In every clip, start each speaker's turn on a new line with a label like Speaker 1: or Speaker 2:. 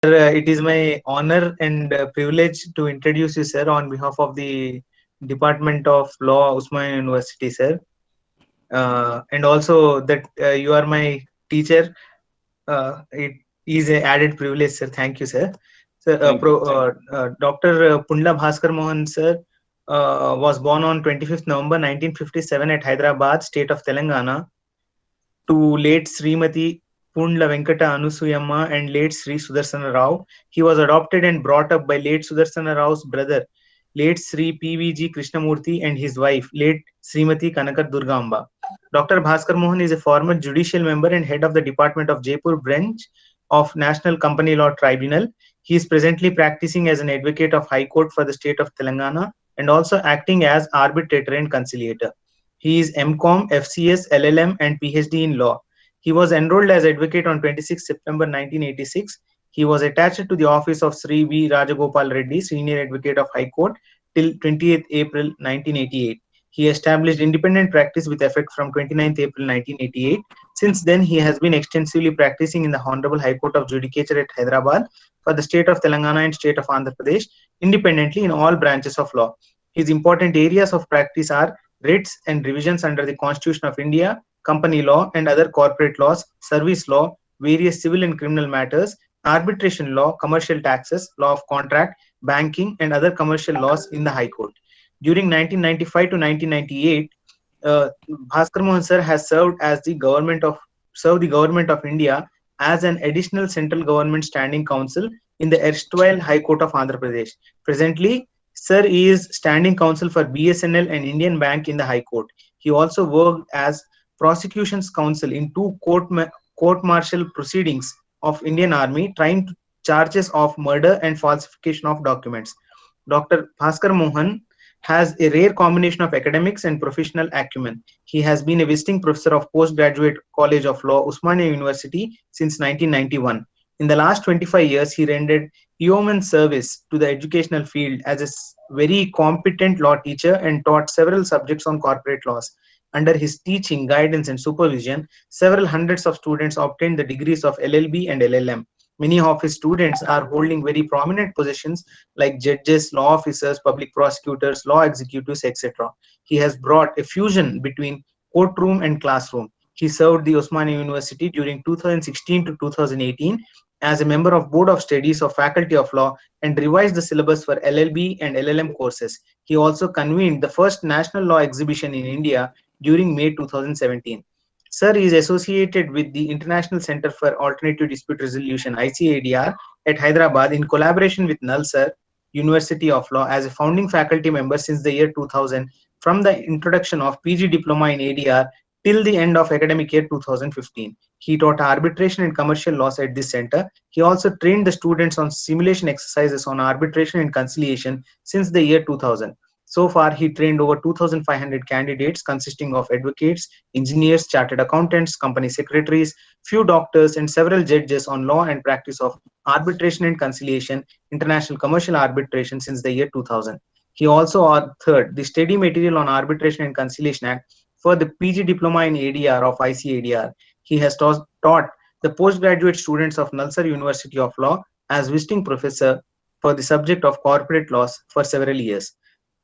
Speaker 1: It is my honor and privilege to introduce you, sir, on behalf of the Department of Law, Osmania University, sir. And also that you are my teacher. It is a added privilege, sir. Thank you, sir. Sir,
Speaker 2: Thank you.
Speaker 1: Dr. Pundla Bhaskar Mohan, sir, was born on 25th November 1957 at Hyderabad, state of Telangana, to late Srimati Pundla Venkata Anusuyamma and late Sri Sudarsana Rao. He was adopted and brought up by late Sudarsana Rao's brother, late Sri PVG Krishnamurthy, and his wife, late Srimati Kanaka Durgamba. Dr. Bhaskar Mohan is a former judicial member and head of the Department of Jaipur branch of National Company Law Tribunal. He is presently practicing as an advocate of High Court for the state of Telangana and also acting as arbitrator and conciliator. He is MCom, FCS, LLM, and PhD in law. He was enrolled as advocate on 26 September 1986. He was attached to the office of Sri V. Rajagopal Reddy, Senior Advocate of High Court, till 20th April 1988. He established independent practice with effect from 29th April 1988. Since then, he has been extensively practicing in the Honorable High Court of Judicature at Hyderabad for the state of Telangana and state of Andhra Pradesh, independently in all branches of law. His important areas of practice are writs and revisions under the Constitution of India, company law and other corporate laws, service law, various civil and criminal matters, arbitration law, commercial taxes, law of contract, banking, and other commercial laws in the High Court. During 1995 to 1998, Bhaskar Mohan sir has served the government of India as an additional central government standing counsel in the erstwhile High Court of Andhra Pradesh. Presently, Sir is standing counsel for BSNL and Indian Bank in the High Court. He also worked as prosecutions counsel in two court-martial proceedings of Indian Army trying charges of murder and falsification of documents. Dr. Bhaskar Mohan has a rare combination of academics and professional acumen. He has been a visiting professor of Postgraduate College of Law, Osmania University, since 1991. In the last 25 years, he rendered yeoman service to the educational field as a very competent law teacher and taught several subjects on corporate laws. Under his teaching, guidance, and supervision, several hundreds of students obtained the degrees of LLB and LLM. Many of his students are holding very prominent positions like judges, law officers, public prosecutors, law executives, etc. He has brought a fusion between courtroom and classroom. He served the Osmania University during 2016 to 2018 as a member of Board of Studies of Faculty of Law and revised the syllabus for LLB and LLM courses. He also convened the first national law exhibition in India during May 2017. Sir is associated with the International Center for Alternative Dispute Resolution (ICADR) at Hyderabad in collaboration with Null Sir, University of Law, as a founding faculty member since the year 2000, from the introduction of PG Diploma in ADR till the end of academic year 2015. He taught arbitration and commercial laws at this center. He also trained the students on simulation exercises on arbitration and conciliation since the year 2000. So far, he trained over 2,500 candidates consisting of advocates, engineers, chartered accountants, company secretaries, few doctors, and several judges on law and practice of arbitration and conciliation, international commercial arbitration since the year 2000. He also authored the study material on Arbitration and Conciliation Act for the PG Diploma in ADR of ICADR. He has taught the postgraduate students of Nalsar University of Law as visiting professor for the subject of corporate laws for several years.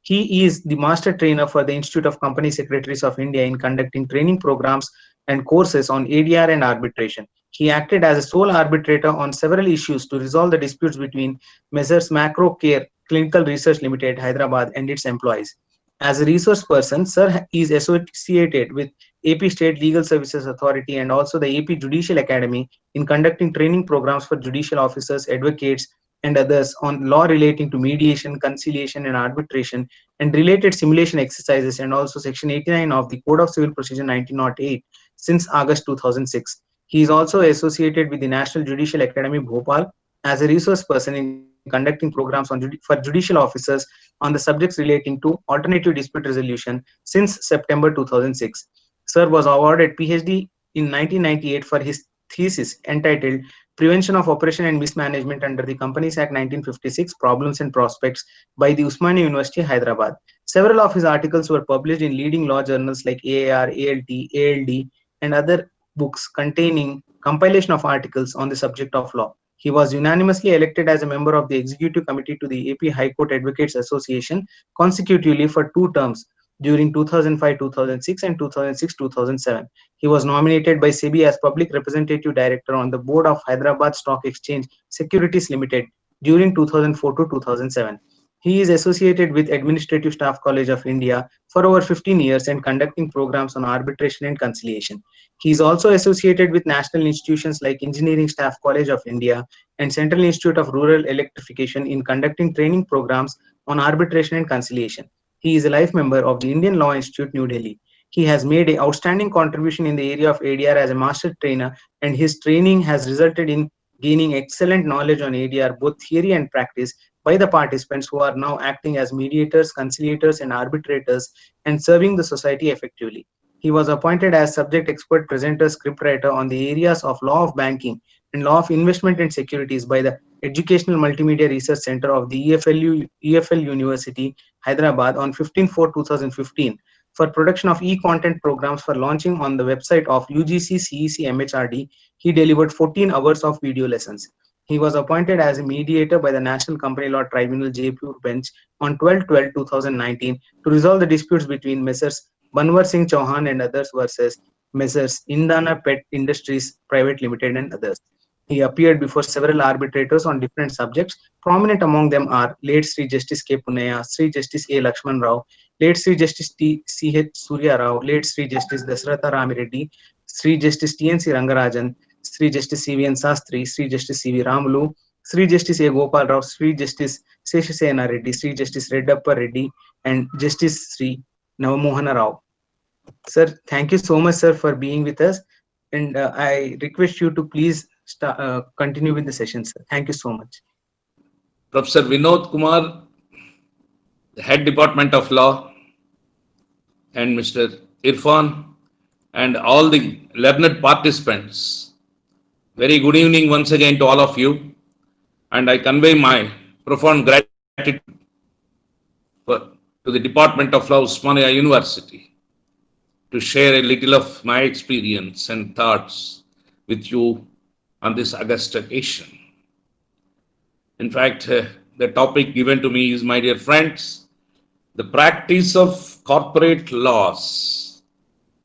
Speaker 1: He is the master trainer for the Institute of Company Secretaries of India in conducting training programs and courses on ADR and arbitration. He acted as a sole arbitrator on several issues to resolve the disputes between Messrs. Macro Care Clinical Research Limited, Hyderabad, and its employees. As a resource person, Sir is associated with AP State Legal Services Authority and also the AP Judicial Academy in conducting training programs for judicial officers, advocates, and others on law relating to mediation, conciliation, and arbitration, and related simulation exercises, and also Section 89 of the Code of Civil Procedure 1908 since August 2006. He is also associated with the National Judicial Academy Bhopal as a resource person in conducting programs for judicial officers on the subjects relating to alternative dispute resolution since September 2006. Sir was awarded PhD in 1998 for his thesis entitled Prevention of Oppression and Mismanagement under the Companies Act 1956, Problems and Prospects by the Osmania University, Hyderabad. Several of his articles were published in leading law journals like AAR, ALT, ALD, and other books containing compilation of articles on the subject of law. He was unanimously elected as a member of the Executive Committee to the AP High Court Advocates Association consecutively for 2 terms during 2005-2006 and 2006-2007. He was nominated by SEBI as Public Representative Director on the Board of Hyderabad Stock Exchange Securities Limited during 2004 to 2007. He is associated with Administrative Staff College of India for over 15 years and conducting programs on arbitration and conciliation. He is also associated with national institutions like Engineering Staff College of India and Central Institute of Rural Electrification in conducting training programs on arbitration and conciliation. He is a life member of the Indian Law Institute, New Delhi. He has made an outstanding contribution in the area of ADR as a master trainer, and his training has resulted in gaining excellent knowledge on ADR, both theory and practice, by the participants who are now acting as mediators, conciliators, and arbitrators and serving the society effectively. He was appointed as subject expert presenter scriptwriter on the areas of law of banking and law of investment and securities by the Educational Multimedia Research Center of the EFL University, Hyderabad on 15/4/2015 for production of e-content programs for launching on the website of UGC CEC MHRD. He delivered 14 hours of video lessons. He was appointed as a mediator by the National Company Law Tribunal Jaipur bench on 12/12/2019 to resolve the disputes between Messrs. Banwar Singh Chauhan and others versus Messrs. Indana Pet Industries Private Limited and others. He appeared before several arbitrators on different subjects. Prominent among them are late Sri Justice K. Punaya, Sri Justice A. Lakshman Rao, late Sri Justice T. C. H. Surya Rao, late Sri Justice Dasratha Ramireddy, Sri Justice T. N. C. Rangarajan, Sri Justice C. V. N. Sastry, Sri Justice C. V. Ramulu, Sri Justice A. Gopal Rao, Sri Justice Seshasena Reddy, Sri Justice Reddappa Reddy, and Justice Sri Navamohana Rao. Sir, thank you so much, sir, for being with us. And I request you to please continue with the session, sir. Thank you so much.
Speaker 2: Professor Vinod Kumar, the Head Department of Law, and Mr. Irfan, and all the learned participants. Very good evening once again to all of you. And I convey my profound gratitude to the Department of Law, Osmania University, to share a little of my experience and thoughts with you on this august occasion. In fact, the topic given to me is, my dear friends, the practice of corporate laws,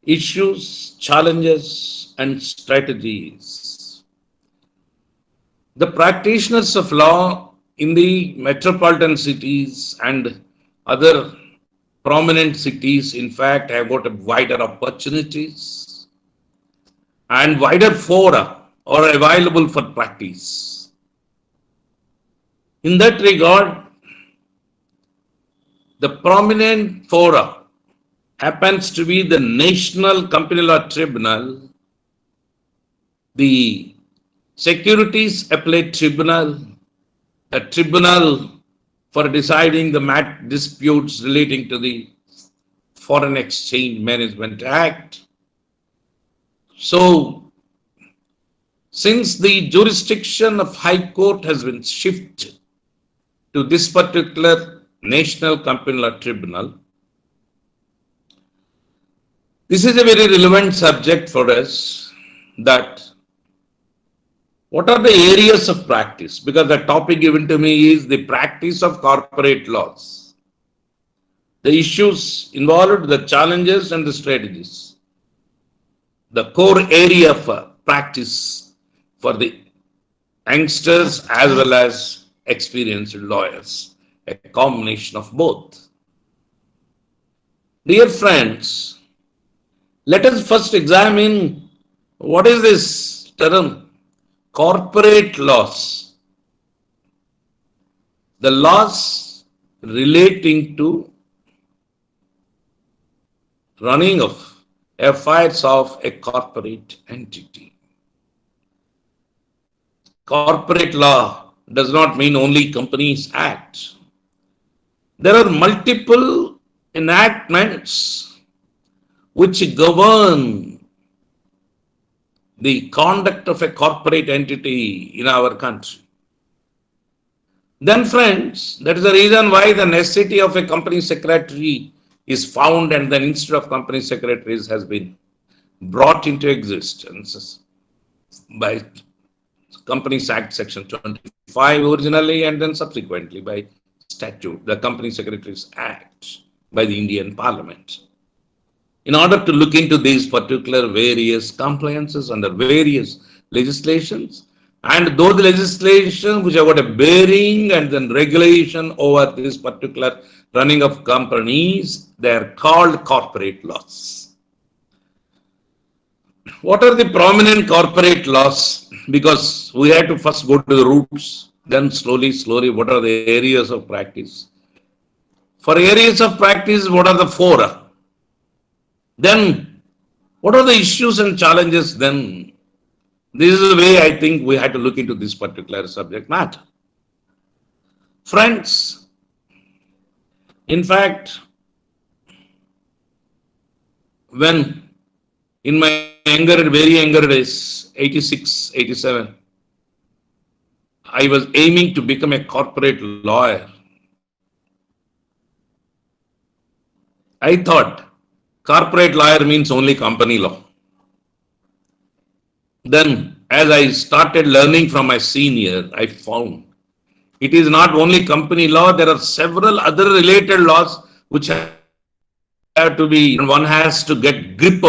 Speaker 2: issues, challenges, and strategies. The practitioners of law in the metropolitan cities and other prominent cities, in fact, have got wider opportunities and wider fora are available for practice. In that regard, the prominent fora happens to be the National Company Law Tribunal, the Securities Appellate Tribunal, a tribunal for deciding the disputes relating to the Foreign Exchange Management Act. So, since the jurisdiction of High Court has been shifted to this particular National Company Law Tribunal, this is a very relevant subject for us, that what are the areas of practice? Because the topic given to me is the practice of corporate laws. The issues involved, the challenges and the strategies. The core area of practice for the youngsters as well as experienced lawyers, a combination of both. Dear friends, let us first examine what is this term corporate laws. The laws relating to running of affairs of a corporate entity. Corporate law does not mean only Companies Act. There are multiple enactments which govern the conduct of a corporate entity in our country. Then friends, that is the reason why the necessity of a company secretary is found, and then instead of company secretaries has been brought into existence by Companies Act Section 25 originally, and then subsequently by statute, the Company Secretaries Act by the Indian Parliament. In order to look into these particular various compliances under various legislations, and those legislations which have got a bearing and then regulation over this particular running of companies, they are called corporate laws. What are the prominent corporate laws? Because we had to first go to the roots, then slowly, what are the areas of practice? For areas of practice, what are the fora? Then, what are the issues and challenges then? This is the way I think we had to look into this particular subject matter. Friends, in fact, when in my very younger days, 86, 87, I was aiming to become a corporate lawyer. I thought corporate lawyer means only company law. Then, as I started learning from my senior, I found it is not only company law, there are several other related laws which have to be, one has to get grip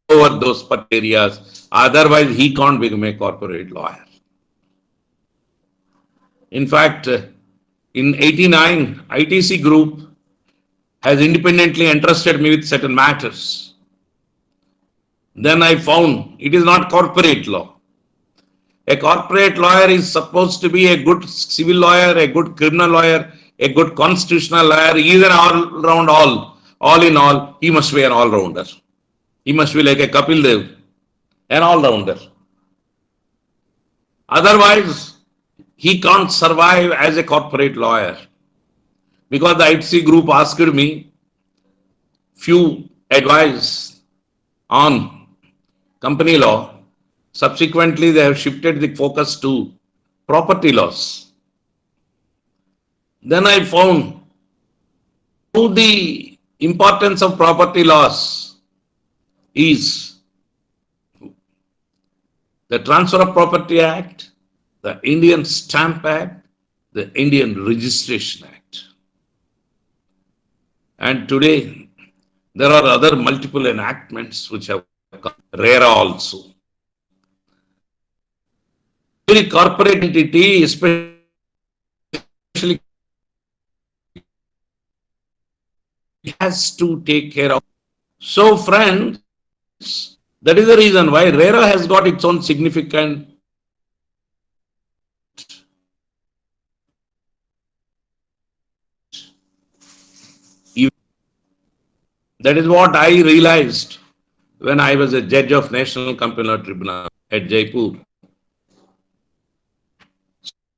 Speaker 2: over those areas. Otherwise, he can't become a corporate lawyer. In fact, in 89, ITC Group has independently entrusted me with certain matters. Then I found it is not corporate law. A corporate lawyer is supposed to be a good civil lawyer, a good criminal lawyer, a good constitutional lawyer. He is an all-round all in all, he must be an all-rounder. He must be like a Kapil Dev, an all-rounder. Otherwise, he can't survive as a corporate lawyer. Because the ITC Group asked me few advice on company law. Subsequently, they have shifted the focus to property laws. Then I found how the importance of property laws is the Transfer of Property Act, the Indian Stamp Act, the Indian Registration Act. And today, there are other multiple enactments which have come, RERA also. Every corporate entity, especially has to take care of. So friends, that is the reason why RERA has got its own significant that is what I realized when I was a judge of National Company Law Tribunal at Jaipur.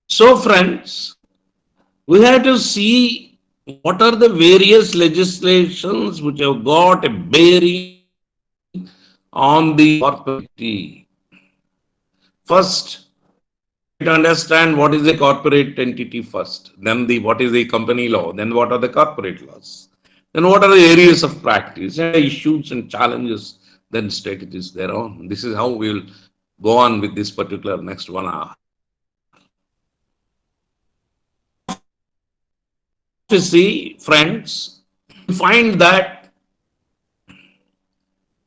Speaker 2: So friends, we have to see what are the various legislations which have got a bearing on the corporate. First, to understand what is a corporate entity first, then what is the company law, then what are the corporate laws, then what are the areas of practice, and issues and challenges, then strategies thereon. This is how we will go on with this particular next 1 hour. You see, friends, you find that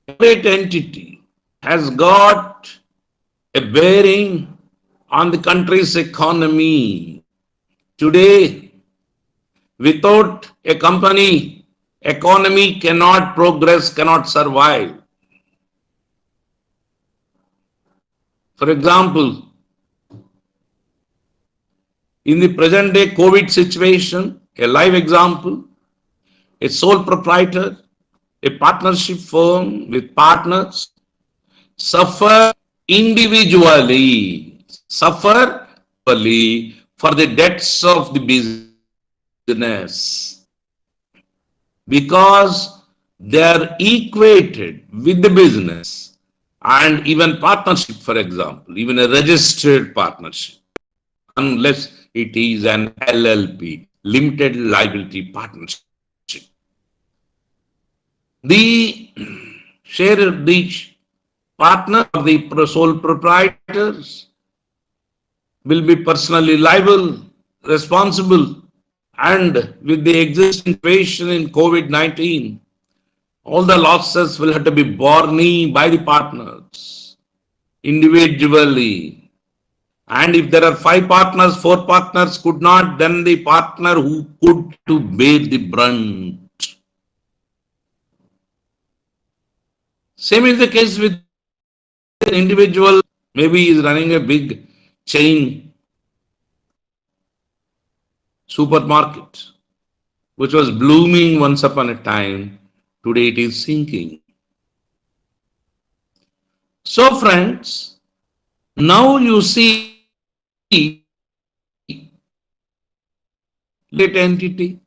Speaker 2: corporate entity has got a bearing on the country's economy. Today, without a company, economy cannot progress, cannot survive. For example, in the present day COVID situation, a live example, a sole proprietor, a partnership firm with partners suffer individually for the debts of the business because they are equated with the business, and even partnership, for example, even a registered partnership, unless it is an LLP, limited liability partnership. The share, the partner, the sole proprietors will be personally liable, responsible, and with the existing situation in COVID-19, all the losses will have to be borne by the partners individually. And if there are 5 partners, 4 partners could not, then the partner who could to bear the brunt. Same is the case with an individual, maybe he is running a big chain supermarket, which was blooming once upon a time. Today it is sinking. So, friends, now you see that entity,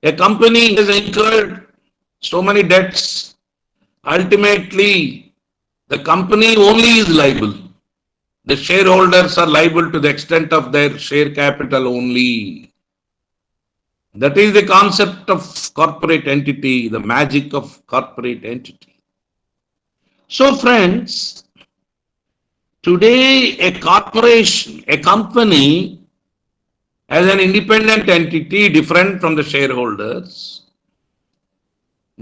Speaker 2: a company has incurred so many debts. Ultimately, the company only is liable. The shareholders are liable to the extent of their share capital only. That is the concept of corporate entity, the magic of corporate entity. So, friends, today a corporation, a company, as an independent entity, different from the shareholders,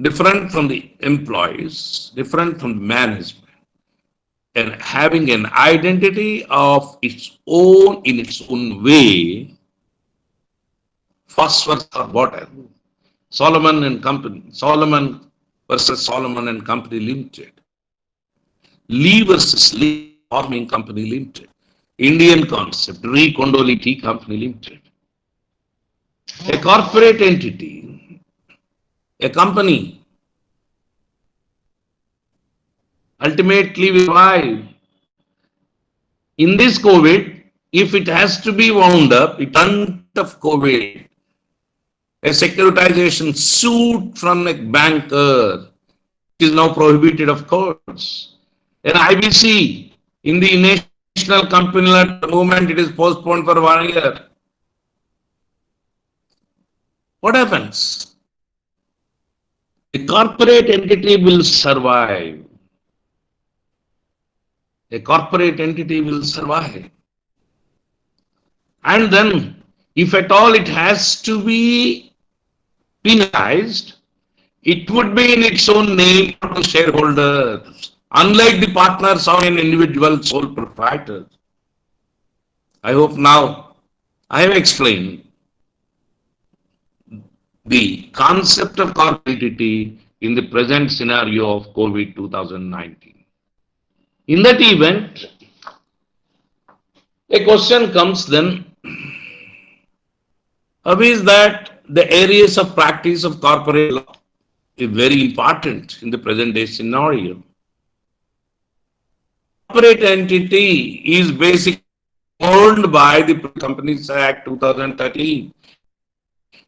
Speaker 2: different from the employees, different from the management, and having an identity of its own in its own way. First verse or whatever. Solomon and Company, Solomon versus Solomon and Company Limited. Lee versus Lee Farming Company Limited. Indian concept, Re Kondoli Tea Company Limited. A corporate entity, a company, ultimately will survive. In this COVID, if it has to be wound up, it of COVID, a securitization suit from a banker is now prohibited, of course. An IBC in the national company at the moment, it is postponed for 1 year. What happens? A corporate entity will survive. A corporate entity will survive. And then, if at all it has to be penalized, it would be in its own name to shareholders, unlike the partners or an individual sole proprietor. I hope now I have explained the concept of corporate entity in the present scenario of COVID 2019. In that event, a question comes then, how is that the areas of practice of corporate law is very important in the present day scenario. Corporate entity is basically owned by the Companies Act 2013.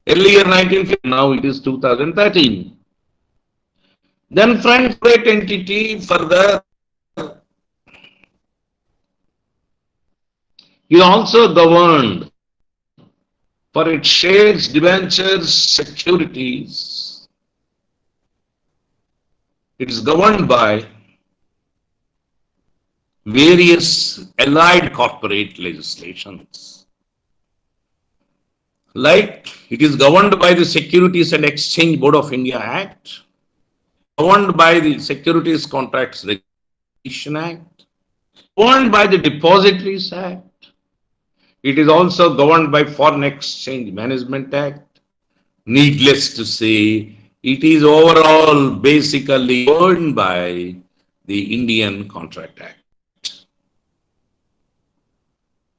Speaker 2: Earlier 1950, now it is 2013. Then corporate entity further is also governed for its shares, debentures, securities. It is governed by various allied corporate legislations. Like it is governed by the Securities and Exchange Board of India Act, governed by the Securities Contracts Regulation Act, governed by the Depositories Act. It is also governed by Foreign Exchange Management Act. Needless to say, it is overall basically governed by the Indian Contract Act.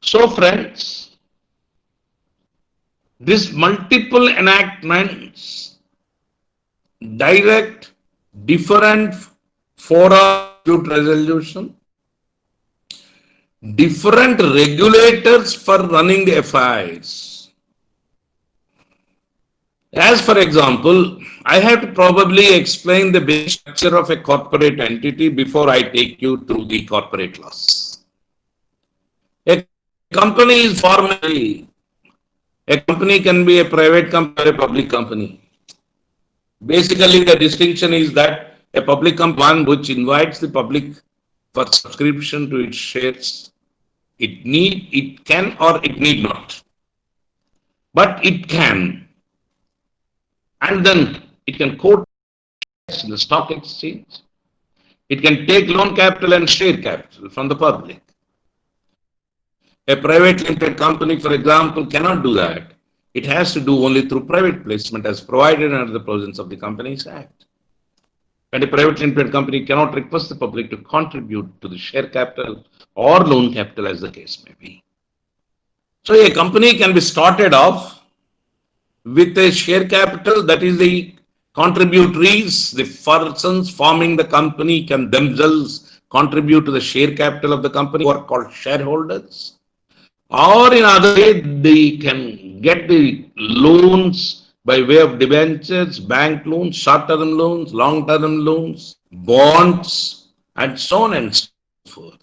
Speaker 2: So, friends, these multiple enactments direct different fora dispute resolution, different regulators for running the affairs. As for example, I have to probably explain the basic structure of a corporate entity before I take you through the corporate laws. A company is formally, a company can be a private company or a public company. Basically, the distinction is that a public company, one which invites the public for subscription to its shares, It can or it need not, but it can, and then it can quote in the stock exchange. It can take loan capital and share capital from the public. A private limited company, for example, cannot do that. It has to do only through private placement as provided under the provisions of the Companies Act. And a private limited company cannot request the public to contribute to the share capital or loan capital as the case may be. So a company can be started off with a share capital, that is the contributories, the persons forming the company can themselves contribute to the share capital of the company, who are called shareholders. Or in other way, they can get the loans by way of debentures, bank loans, short-term loans, long-term loans, bonds, and so on and so forth.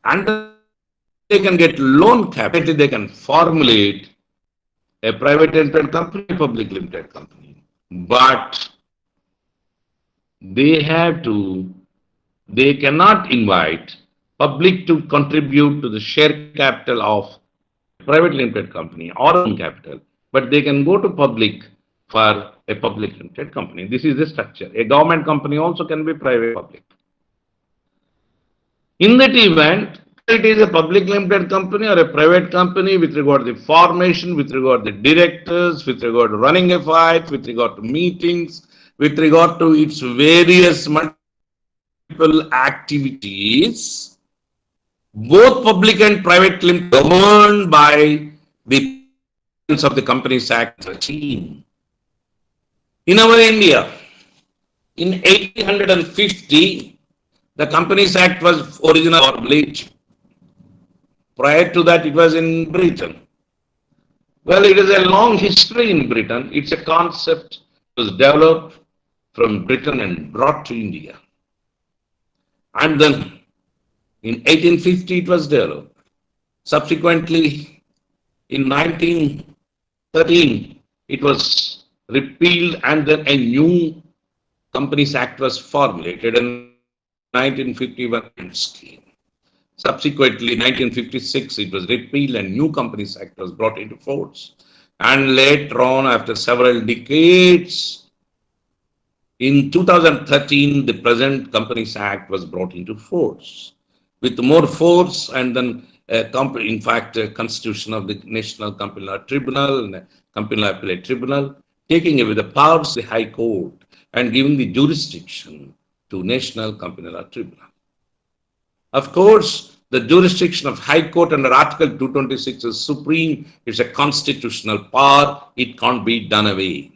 Speaker 2: And they can get loan capital, they can formulate a private limited company, public limited company. But they have to, they cannot invite public to contribute to the share capital of private limited company or own capital, but they can go to public for a public limited company. This is the structure. A government company also can be private public. In that event, it is a public limited company or a private company with regard to the formation, with regard to the directors, with regard to running a fight, with regard to meetings, with regard to its various multiple activities, both public and private limited governed by the of the Companies Act 13. In our India, in 1850, the Companies Act was originally formulated. Prior to that, it was in Britain. Well, it is a long history in Britain. It's a concept that was developed from Britain and brought to India. And then in 1850, it was developed. Subsequently, in 1913, it was repealed and then a new Companies Act was formulated in 1951 scheme. Subsequently, 1956, it was repealed and new Companies Act was brought into force. And later on, after several decades, in 2013, the present Companies Act was brought into force. With more force and then, in fact, a constitution of the National Company Law Tribunal and Company Law Appellate Tribunal, taking away the powers of the High Court and giving the jurisdiction to National Company Law Tribunal. Of course, the jurisdiction of High Court under Article 226 is supreme. It's a constitutional power. It can't be done away.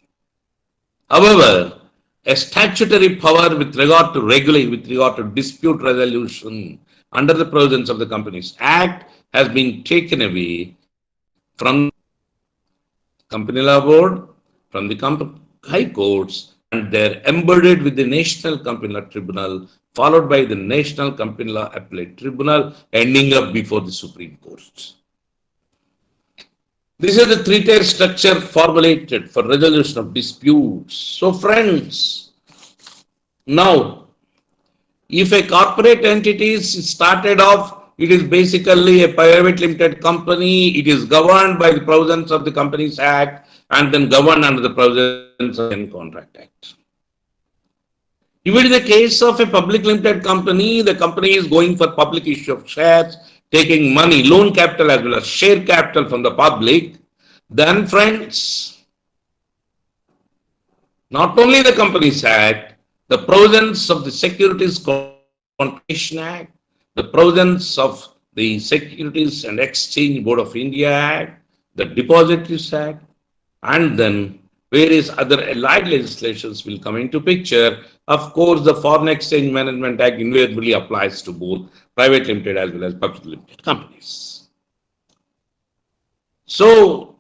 Speaker 2: However, a statutory power with regard to regulate, with regard to dispute resolution under the provisions of the Companies Act has been taken away from Company Law Board, from the High Courts, and they're embedded with the National Company Law Tribunal, followed by the National Company Law Appellate Tribunal, ending up before the Supreme Court. This is the three-tier structure formulated for resolution of disputes. So friends, now, if a corporate entity is started off, it is basically a private limited company. It is governed by the provisions of the Companies Act and then governed under the provisions of the Contract Act. If it is the case of a public limited company, the company is going for public issue of shares, taking money, loan capital as well as share capital from the public, then friends, not only the Companies Act, the provisions of the Securities Competition Act, the provisions of the Securities and Exchange Board of India Act, the Depositories Act, and then various other allied legislations will come into picture. Of course, the Foreign Exchange Management Act invariably applies to both private limited as well as public limited companies. So,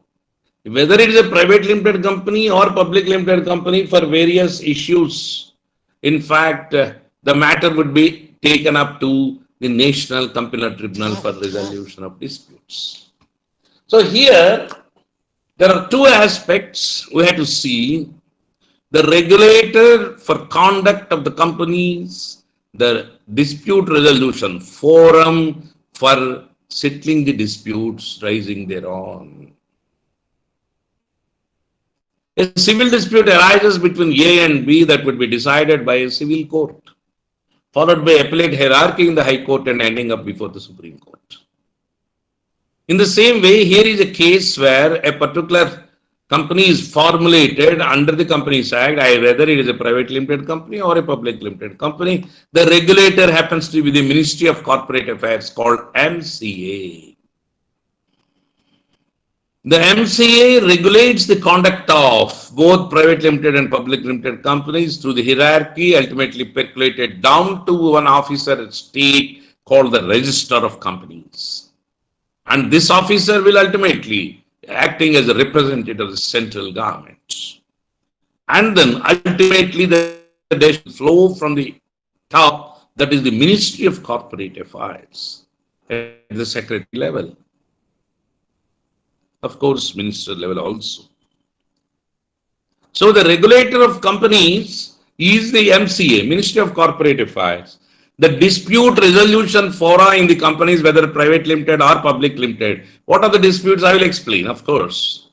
Speaker 2: whether it is a private limited company or public limited company, for various issues, in fact, the matter would be taken up to the National Company Law Tribunal for resolution of disputes. So here, there are two aspects we have to see: the regulator for conduct of the companies, the dispute resolution forum for settling the disputes rising thereon. A civil dispute arises between A and B that would be decided by a civil court, followed by appellate hierarchy in the High Court and ending up before the Supreme Court. In the same way, here is a case where a particular company is formulated under the Companies Act, whether it is a private limited company or a public limited company. The regulator happens to be the Ministry of Corporate Affairs called MCA. The MCA regulates the conduct of both private limited and public limited companies through the hierarchy, ultimately percolated down to one officer at state called the Registrar of Companies. And this officer will ultimately acting as a representative of the central government. And then ultimately the data flow from the top, that is the Ministry of Corporate Affairs at the secretary level. Of course, minister level also. So the regulator of companies is the MCA, Ministry of Corporate Affairs. The dispute resolution fora in the companies, whether private limited or public limited. What are the disputes? I will explain, of course.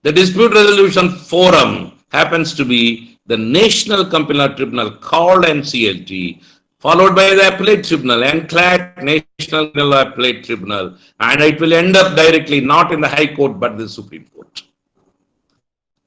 Speaker 2: The dispute resolution forum happens to be the National Company Law Tribunal called NCLT, followed by the Appellate Tribunal, NCLAT, National Company Law Appellate Tribunal, and it will end up directly not in the High Court but the Supreme Court.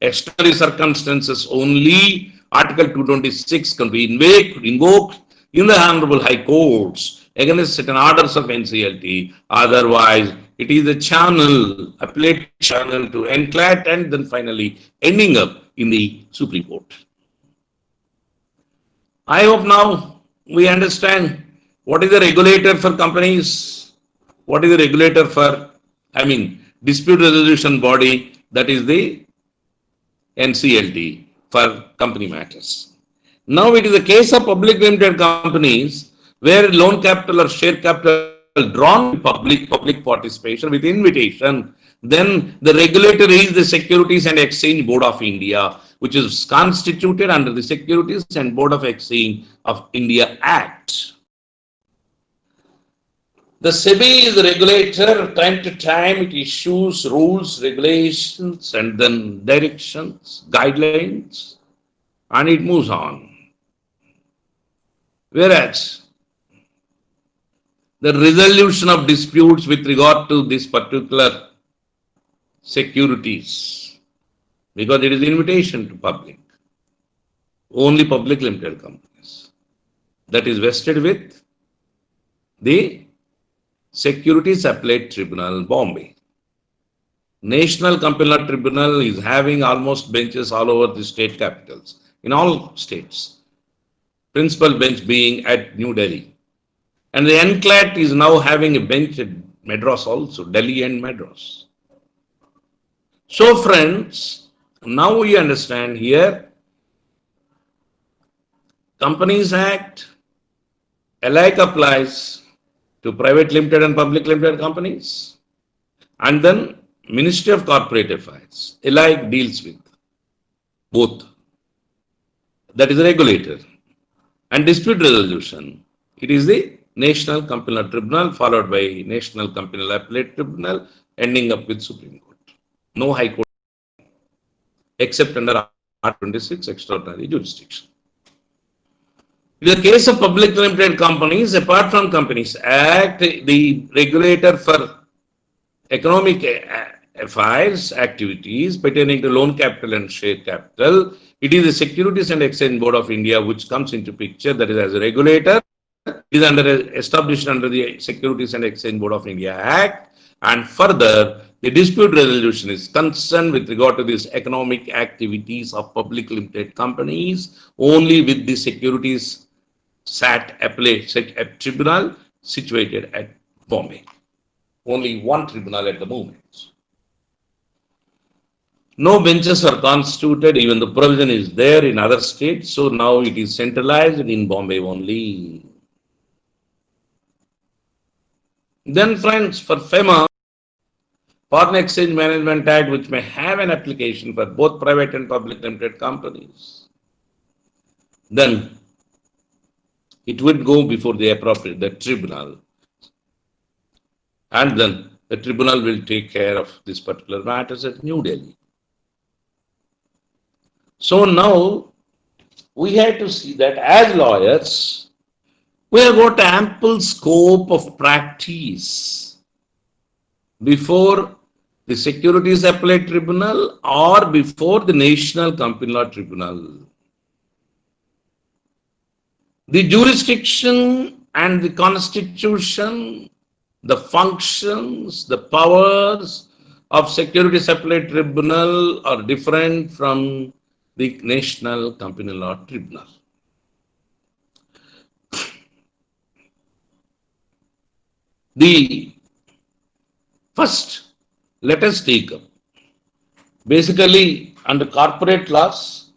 Speaker 2: Extraordinary circumstances only, Article 226 can be invoked in the Honorable High Courts against certain orders of NCLT. Otherwise, it is a channel, appellate channel to NCLAT and then finally ending up in the Supreme Court. I hope now we understand what is the regulator for companies, what is the regulator for, dispute resolution body, that is the NCLT for company matters. Now it is a case of public limited companies where loan capital or share capital drawn public participation with invitation. Then the regulator is the Securities and Exchange Board of India, which is constituted under the Securities and Board of Exchange of India Act. The SEBI is the regulator. Time to time it issues rules, regulations, and then directions, guidelines, and it moves on. Whereas the resolution of disputes with regard to this particular securities, because it is invitation to public, only public limited companies, that is vested with the Securities Appellate Tribunal, Bombay. National Company Law Tribunal is having almost benches all over the state capitals, in all states. Principal bench being at New Delhi. And the NCLAT is now having a bench at Madras also, Delhi and Madras. So friends, now we understand here, Companies Act alike applies to private limited and public limited companies, and then Ministry of Corporate Affairs alike deals with both. That is the regulator. And dispute resolution, it is the National Company Law Tribunal followed by National Company Law Appellate Tribunal ending up with Supreme Court. No High Court except under Article 26 extraordinary jurisdiction. In the case of public limited companies, apart from Companies Act, the regulator for economic affairs activities pertaining to loan capital and share capital, it is the Securities and Exchange Board of India which comes into picture, that is as a regulator. It is established under the Securities and Exchange Board of India Act, and further the dispute resolution is concerned with regard to these economic activities of public limited companies only with the Securities SAT Appellate Tribunal situated at Bombay. Only one tribunal at the moment. No benches are constituted, even the provision is there in other states, so now it is centralized in Bombay only. Then friends, for FEMA, Foreign Exchange Management Act, which may have an application for both private and public limited companies, then it would go before the appropriate, the tribunal. and then the tribunal will take care of this particular matters at New Delhi. So now we have to see that as lawyers, we have got ample scope of practice before the Securities Appellate Tribunal or before the National Company Law Tribunal. The jurisdiction and the constitution, the functions, the powers of Securities Appellate Tribunal are different from the National Company Law Tribunal. The first, let us take up. Basically, under corporate laws,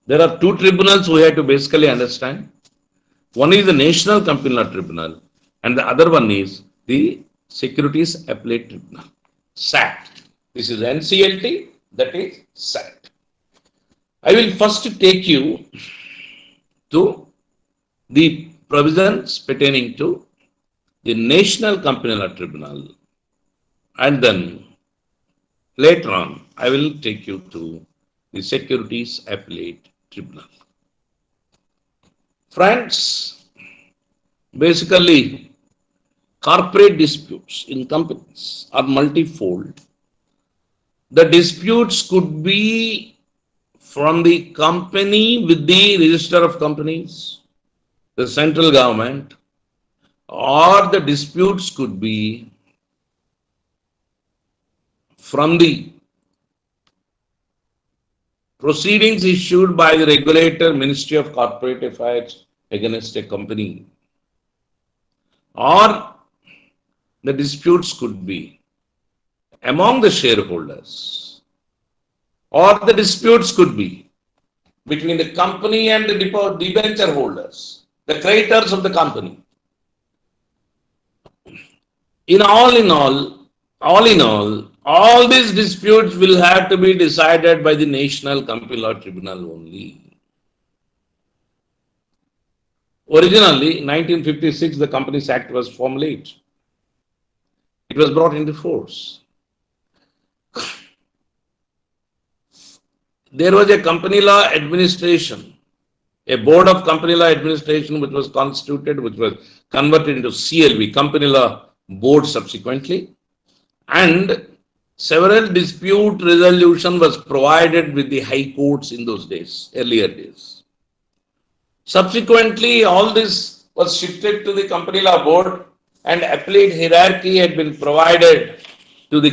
Speaker 2: there are two tribunals we have to basically understand. One is the National Company Law Tribunal, and the other one is the Securities Appellate Tribunal, SAT. This is NCLT, that is SAT. I will first take you to the provisions pertaining to the National Company Law Tribunal, and then later on I will take you to the Securities Appellate Tribunal. Friends, basically corporate disputes in companies are multifold. The disputes could be from the company with the register of companies, the central government, or the disputes could be from the proceedings issued by the regulator, Ministry of Corporate Affairs against a company, or the disputes could be among the shareholders, or the disputes could be between the company and the debenture holders, the creditors of the company. All in all these disputes will have to be decided by the National Company Law Tribunal only. Originally, in 1956, the Companies Act was formulated. It was brought into force. There was a company law administration, a board of company law administration which was constituted, which was converted into CLB, company law board subsequently, and several dispute resolution was provided with the high courts in those days, earlier days. Subsequently, all this was shifted to the company law board, and appellate hierarchy had been provided to the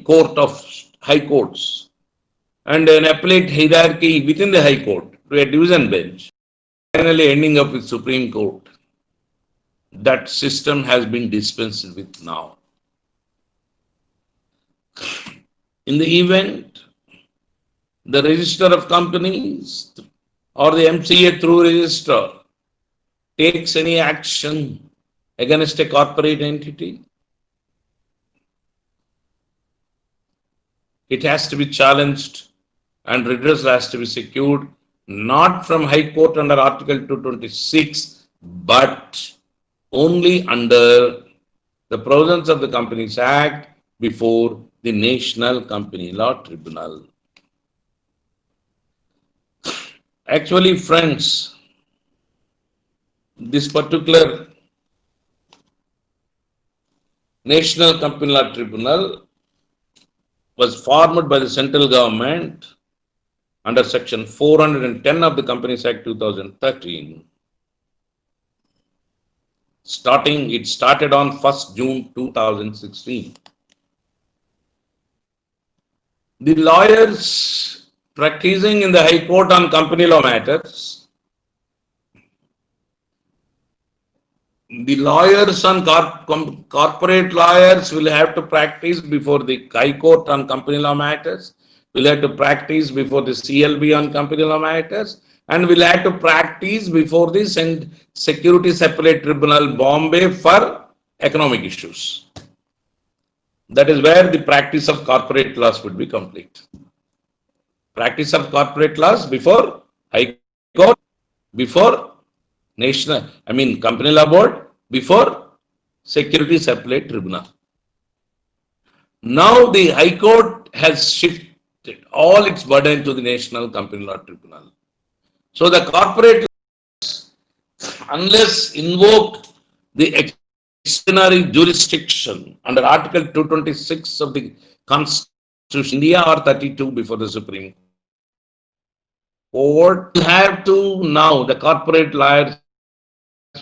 Speaker 2: court of high courts, and an appellate hierarchy within the high court to a division bench, finally ending up with Supreme Court. That system has been dispensed with now. In the event the register of companies or the MCA through register takes any action against a corporate entity, it has to be challenged and redress has to be secured, not from High Court under Article 226, but only under the provisions of the Companies Act before the National Company Law Tribunal. Actually, friends, this particular National Company Law Tribunal was formed by the central government under Section 410 of the Companies Act 2013. It started on 1st June 2016. The lawyers practicing in the High Court on company law matters, the lawyers on corporate lawyers will have to practice before the High Court on company law matters, will have to practice before the CLB on company law matters, and will have to practice before the Securities Appellate Tribunal, Bombay, for economic issues. That is where the practice of corporate laws would be complete. Practice of corporate laws before High Court, before Company Law Board, before Securities Appellate Tribunal. Now the High Court has shifted all its burden to the National Company Law Tribunal. So the corporate, unless invoked the extraordinary jurisdiction under Article 226 of the Constitution, India or 32 before the Supreme Court, will have to now, the corporate lawyers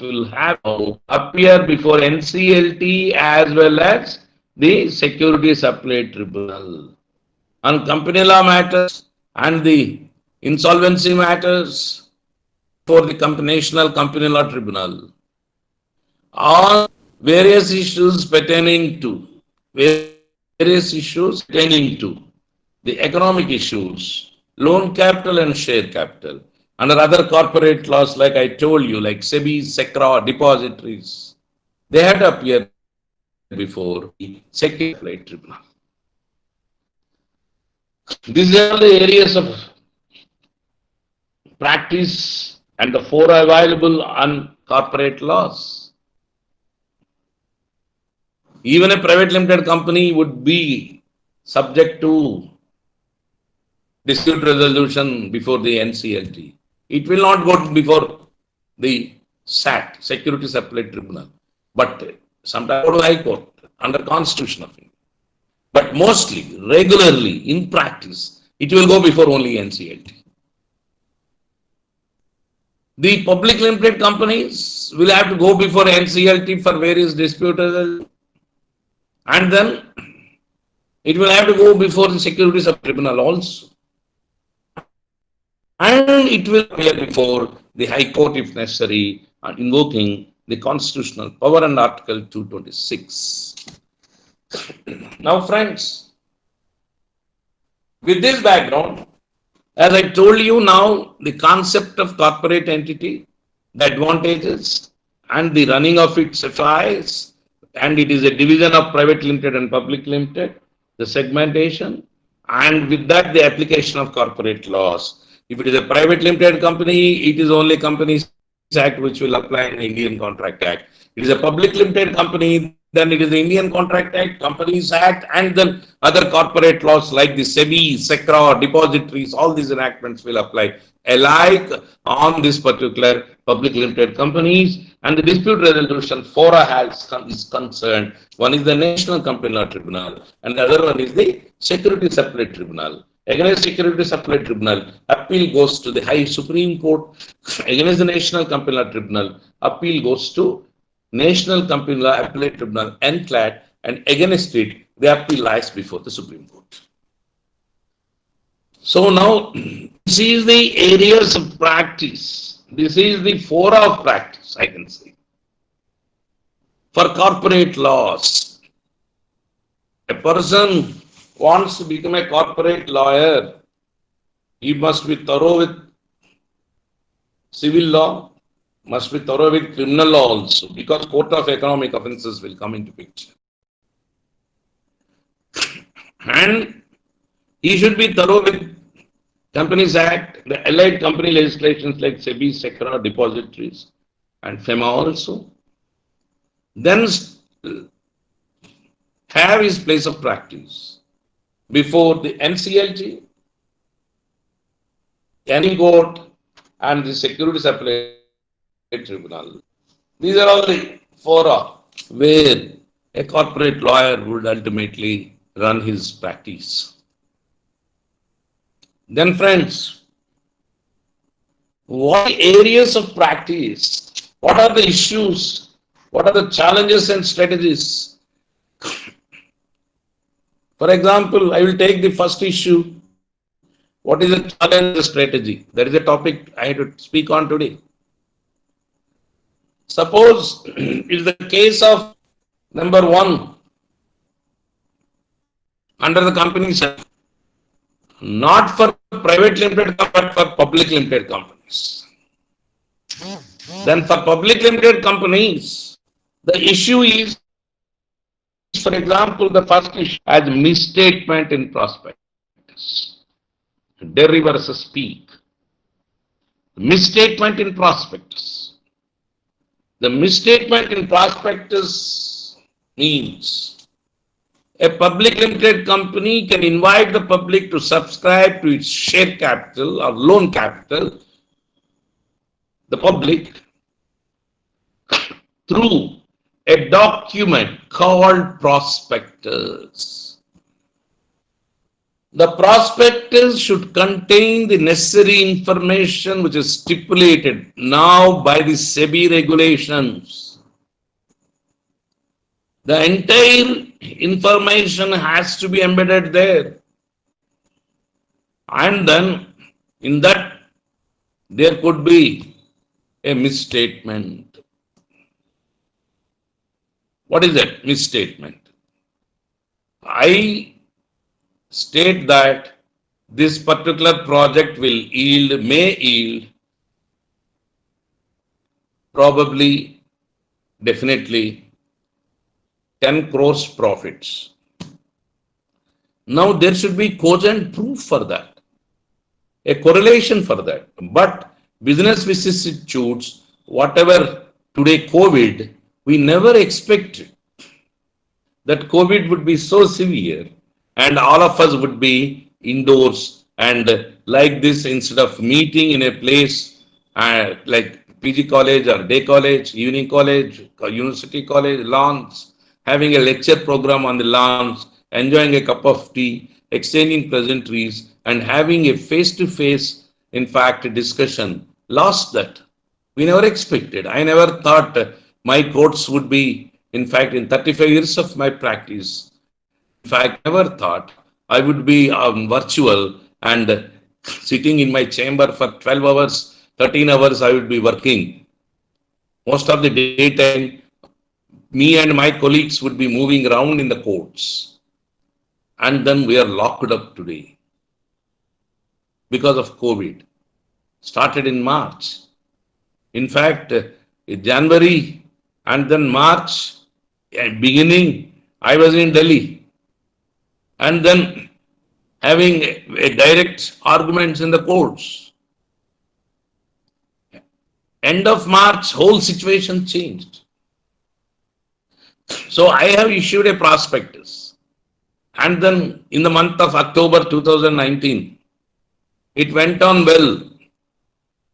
Speaker 2: will have to appear before NCLT as well as the Securities Appellate Tribunal. On company law matters and the insolvency matters for the National Company Law Tribunal. On various issues pertaining to the economic issues, loan capital and share capital, under other corporate laws, like I told you, like SEBI, SECRA, depositories, they had to appear before the Securities Appellate Tribunal. These are the areas of practice and the four available on corporate laws. Even a private limited company would be subject to dispute resolution before the NCLT. It will not go before the SAT, Securities Appellate Tribunal, but sometimes go to the High Court under Constitution of India. But mostly, regularly, in practice, it will go before only NCLT. The public limited companies will have to go before NCLT for various disputes, and then it will have to go before the Securities Tribunal also. And it will appear before the High Court if necessary, invoking the constitutional power under Article 226. Now, friends, with this background, as I told you now, the concept of corporate entity, the advantages, and the running of its affairs, and it is a division of private limited and public limited, the segmentation, and with that the application of corporate laws. If it is a private limited company, it is only Companies Act which will apply in the Indian Contract Act. It is a public limited company, then it is the Indian Contract Act, Companies Act, and then other corporate laws like the SEBI, SECRA, depositories, all these enactments will apply alike on this particular public limited companies. And the dispute resolution fora is concerned. One is the National Company Law Tribunal, and the other one is the Securities Appellate Tribunal. Against Securities Appellate Tribunal, appeal goes to the High Supreme Court. Against the National Company Law Tribunal, appeal goes to National Company Law Appellate Tribunal, NCLAT, and against it, the appeal lies before the Supreme Court. So now, this is the areas of practice. This is the fora of practice, I can say. For corporate laws, a person wants to become a corporate lawyer, he must be thorough with civil law, must be thorough with criminal law also, because court of economic offences will come into picture. And he should be thorough with Companies Act, the allied company legislations like SEBI, SECRA, depositories, and FEMA also. Then have his place of practice before the NCLT, any court, and the Securities Appellate Tribunal. These are all the fora where a corporate lawyer would ultimately run his practice. Then, friends, what areas of practice? What are the issues? What are the challenges and strategies? For example, I will take the first issue. What is the challenge, the strategy? That is a topic I had to speak on today. Suppose it's the case of number one, under the Companies Act, not for private limited but for public limited companies. Then for public limited companies, the issue is, for example, the first issue as misstatement in prospectus. Derry versus Peak. Misstatement in prospectus. The misstatement in prospectus means a public limited company can invite the public to subscribe to its share capital or loan capital, the public, through a document called prospectus. The prospectus should contain the necessary information which is stipulated now by the SEBI regulations. The entire information has to be embedded there. And then in that there could be a misstatement. What is that misstatement? I state that this particular project may yield probably, definitely 10 crores profits. Now there should be cogent proof for that, a correlation for that. But business vicissitudes, whatever today COVID, we never expected that COVID would be so severe and all of us would be indoors and like this, instead of meeting in a place like PG college or day college, evening college, or university college, lawns, having a lecture program on the lawns, enjoying a cup of tea, exchanging pleasantries, and having a face-to-face, in fact, discussion. Lost that. We never expected. I never thought my courts would be, in fact, in 35 years of my practice, in fact, never thought I would be virtual and sitting in my chamber for 12 hours, 13 hours I would be working. Most of the daytime, me and my colleagues would be moving around in the courts. And then we are locked up today because of COVID. Started in March. In fact, in January and then March, beginning, I was in Delhi. And then having a direct arguments in the courts. End of March, whole situation changed. So I have issued a prospectus. And then in the month of October 2019, it went on well.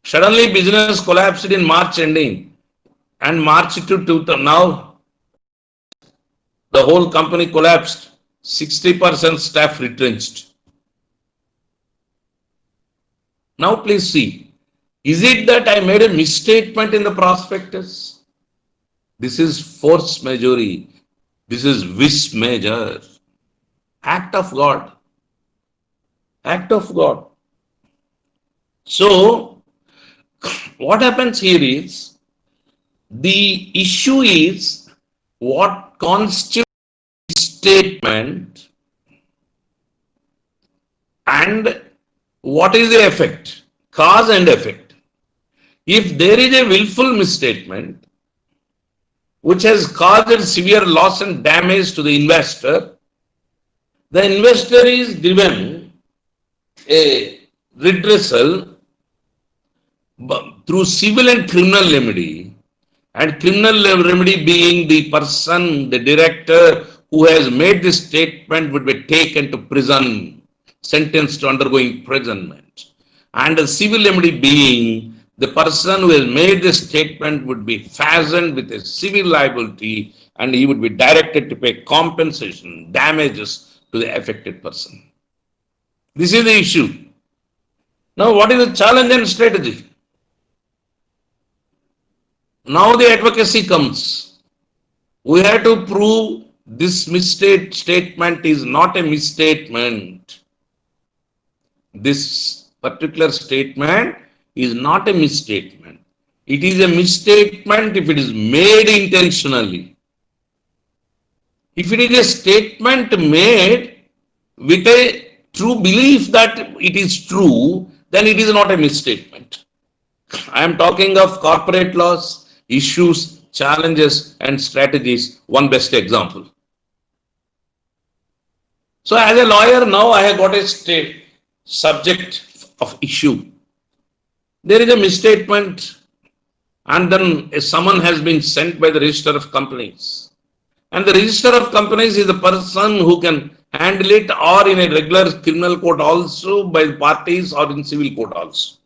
Speaker 2: Suddenly business collapsed in March ending. And March to now, the whole company collapsed. 60% staff retrenched. Now please see, is it that I made a misstatement in the prospectus? This is force majeure. This is vis major. Act of God. Act of God. So, what happens here is, the issue is what constitutes statement and what is the effect, cause and effect. If there is a willful misstatement which has caused severe loss and damage to the investor is given a redressal through civil and criminal remedy, and criminal remedy being the person, the director who has made this statement would be taken to prison, sentenced to undergoing imprisonment. And the civil remedy being the person who has made this statement would be fastened with a civil liability and he would be directed to pay compensation, damages to the affected person. This is the issue. Now, what is the challenge and strategy? Now the advocacy comes. We have to prove this misstatement is not a misstatement. This particular statement is not a misstatement. It is a misstatement if it is made intentionally. If it is a statement made with a true belief that it is true, then it is not a misstatement. I am talking of corporate laws, issues, challenges, and strategies. One best example. So as a lawyer, now I have got a subject of issue. There is a misstatement and then a summon has been sent by the Register of Companies. And the Register of Companies is the person who can handle it, or in a regular criminal court also, by the parties, or in civil court also.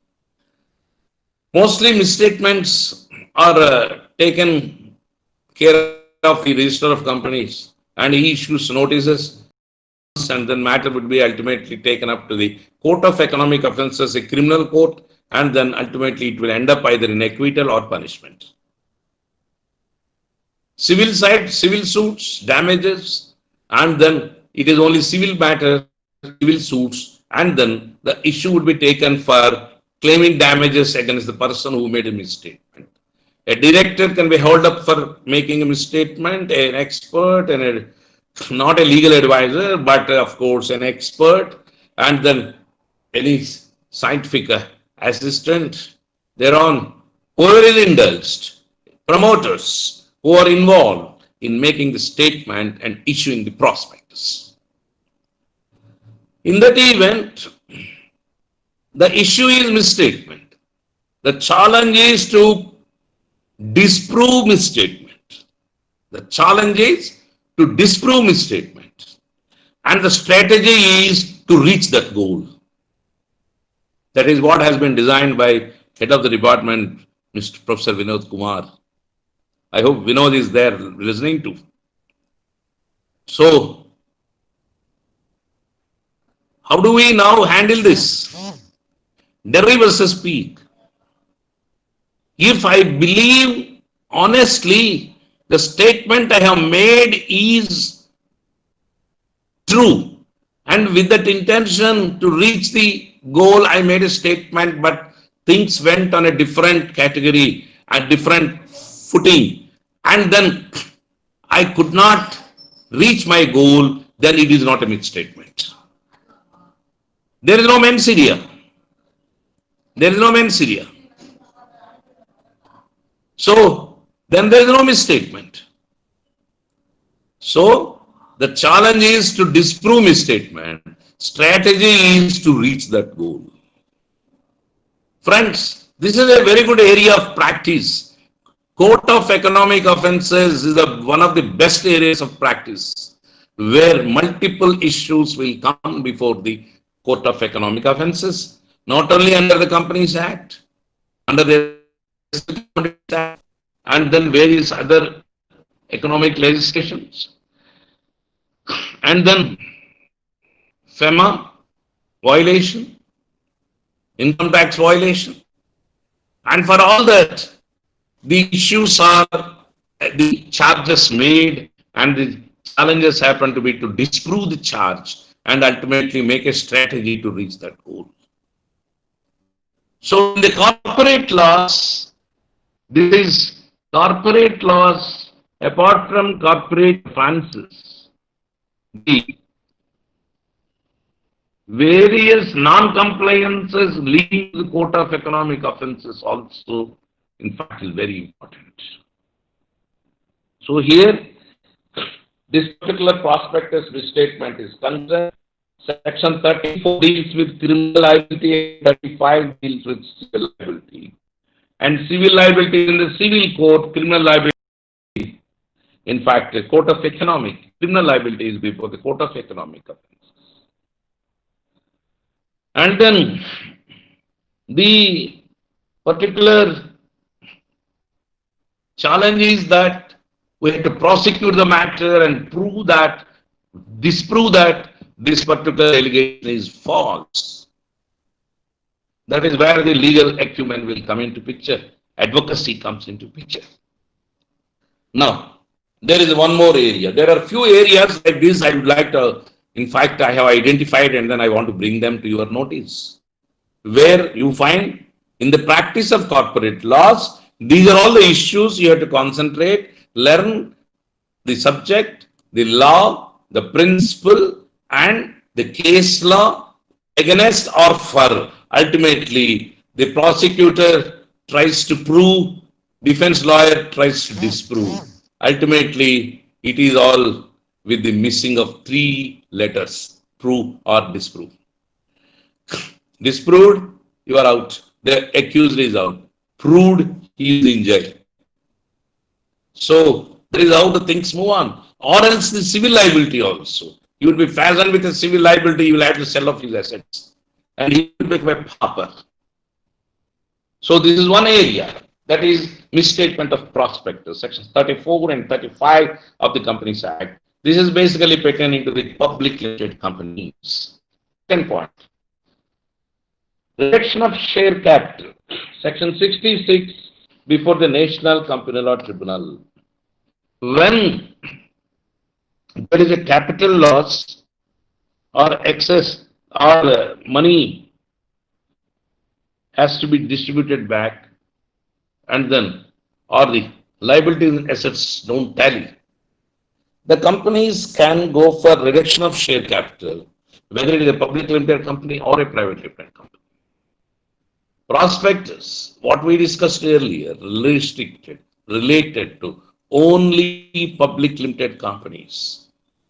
Speaker 2: Mostly misstatements are taken care of the Register of Companies, and he issues notices, and then matter would be ultimately taken up to the Court of Economic Offences, a criminal court, and then ultimately it will end up either in acquittal or punishment. Civil side, civil suits, damages, and then it is only civil matter, civil suits, and then the issue would be taken for claiming damages against the person who made a misstatement. A director can be held up for making a misstatement, an expert, and not a legal advisor, but of course an expert, and then any scientific assistant, thereon, whoever is indulged, promoters who are involved in making the statement and issuing the prospectus. In that event, the issue is misstatement. The challenge is to disprove misstatement. The challenge is to disprove misstatement. And the strategy is to reach that goal. That is what has been designed by head of the department, Mr. Professor Vinod Kumar. I hope Vinod is there listening to. So, how do we now handle this? Derry versus peak. If I believe honestly the statement I have made is true, and with that intention to reach the goal, I made a statement, but things went on a different category, a different footing, and then I could not reach my goal, then it is not a misstatement. There is no mens rea. There is no mens rea. So, then there is no misstatement. So, the challenge is to disprove misstatement. Strategy is to reach that goal. Friends, this is a very good area of practice. Court of Economic Offences is one of the best areas of practice, where multiple issues will come before the Court of Economic Offences, not only under the Companies Act, under the Act, and then various other economic legislations, and then FEMA violation, income tax violation, and for all that, the issues are the charges made, and the challenges happen to be to disprove the charge and ultimately make a strategy to reach that goal. So in the corporate laws, this is corporate laws, apart from corporate offences, the various non-compliances leading to the Court of Economic Offences also, in fact, is very important. So here, this particular prospectus misstatement is concerned. Section 34 deals with criminal liability, 35 deals with civil liability. And civil liability in the civil court, criminal liability, in fact, the Court of Economic, criminal liability is before the Court of Economic Offences. And then the particular challenge is that we have to prosecute the matter and prove that, disprove that this particular allegation is false. That is where the legal acumen will come into picture. Advocacy comes into picture. Now, there is one more area. There are few areas like this I would like to, in fact, I have identified and then I want to bring them to your notice. Where you find in the practice of corporate laws, these are all the issues you have to concentrate, learn the subject, the law, the principle, and the case law against or for. Ultimately, the prosecutor tries to prove, defense lawyer tries to disprove. Ultimately, it is all with the missing of 3 letters, prove or disprove. Disproved, you are out. The accused is out. Proved, he is in jail. So that is how the things move on. Or else the civil liability also. You will be fastened with a civil liability, you will have to sell off his assets. And he will become a pauper. So this is one area. That is misstatement of prospectus, sections 34 and 35 of the Companies Act. This is basically pertaining to the public limited companies. Second point, reduction of share capital, section 66 before the National Company Law Tribunal. When there is a capital loss or excess or money has to be distributed back, and then or the liabilities and assets don't tally, the companies can go for reduction of share capital, whether it is a public limited company or a private limited company. Prospectus, what we discussed earlier, related to only public limited companies.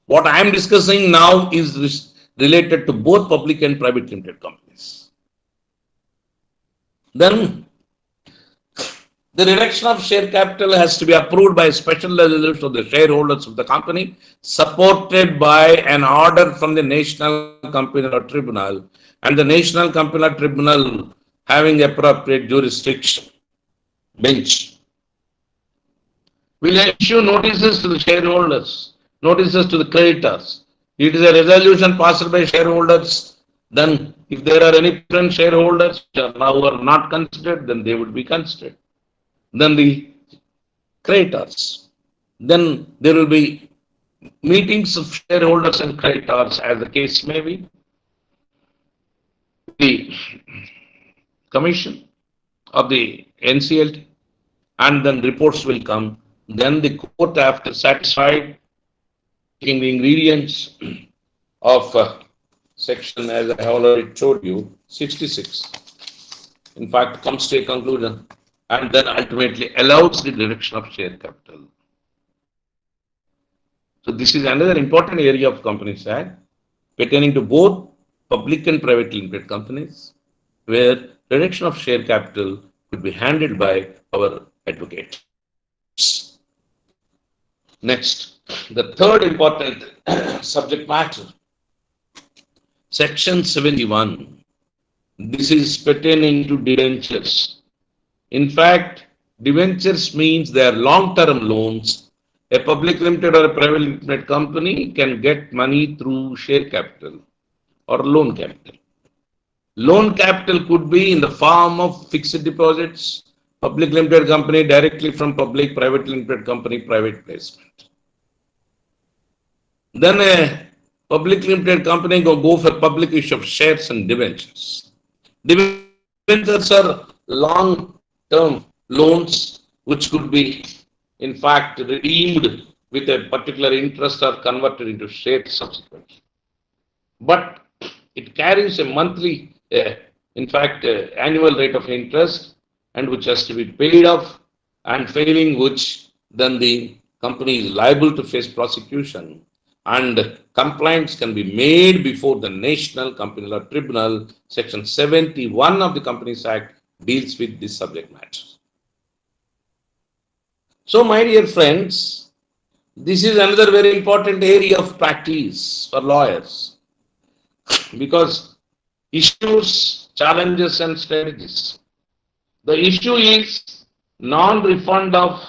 Speaker 2: What I am discussing now is related to both public and private limited companies. Then the reduction of share capital has to be approved by a special resolution of the shareholders of the company, supported by an order from the National Company Law Tribunal, and the National Company Law Tribunal having appropriate jurisdiction bench will issue notices to the shareholders, notices to the creditors. It is a resolution passed by shareholders. Then, if there are any different shareholders who are not considered, then they would be considered. Then the creditors. Then there will be meetings of shareholders and creditors, as the case may be. The commission of the NCLT, and then reports will come. Then the court, after satisfied, taking the ingredients of section, as I already told you, 66, in fact, comes to a conclusion and then ultimately allows the reduction of share capital. So this is another important area of Companies Act pertaining to both public and private limited companies, where reduction of share capital could be handled by our advocates. Next, the third important subject matter, section 71. This is pertaining to debentures. In fact, debentures means they are long-term loans. A public limited or a private limited company can get money through share capital or loan capital. Loan capital could be in the form of fixed deposits, public limited company directly from public, private limited company, private placement. Then a public limited company go for public issue of shares and debentures. Debentures are long-term loans which could be, in fact, redeemed with a particular interest or converted into shares subsequently. But it carries a monthly, in fact, annual rate of interest, and which has to be paid off, and failing which, then the company is liable to face prosecution, and complaints can be made before the National Company Law Tribunal. Section 71 of the Companies Act deals with this subject matter. So, my dear friends, this is another very important area of practice for lawyers, because issues, challenges, and strategies. The issue is non-refund of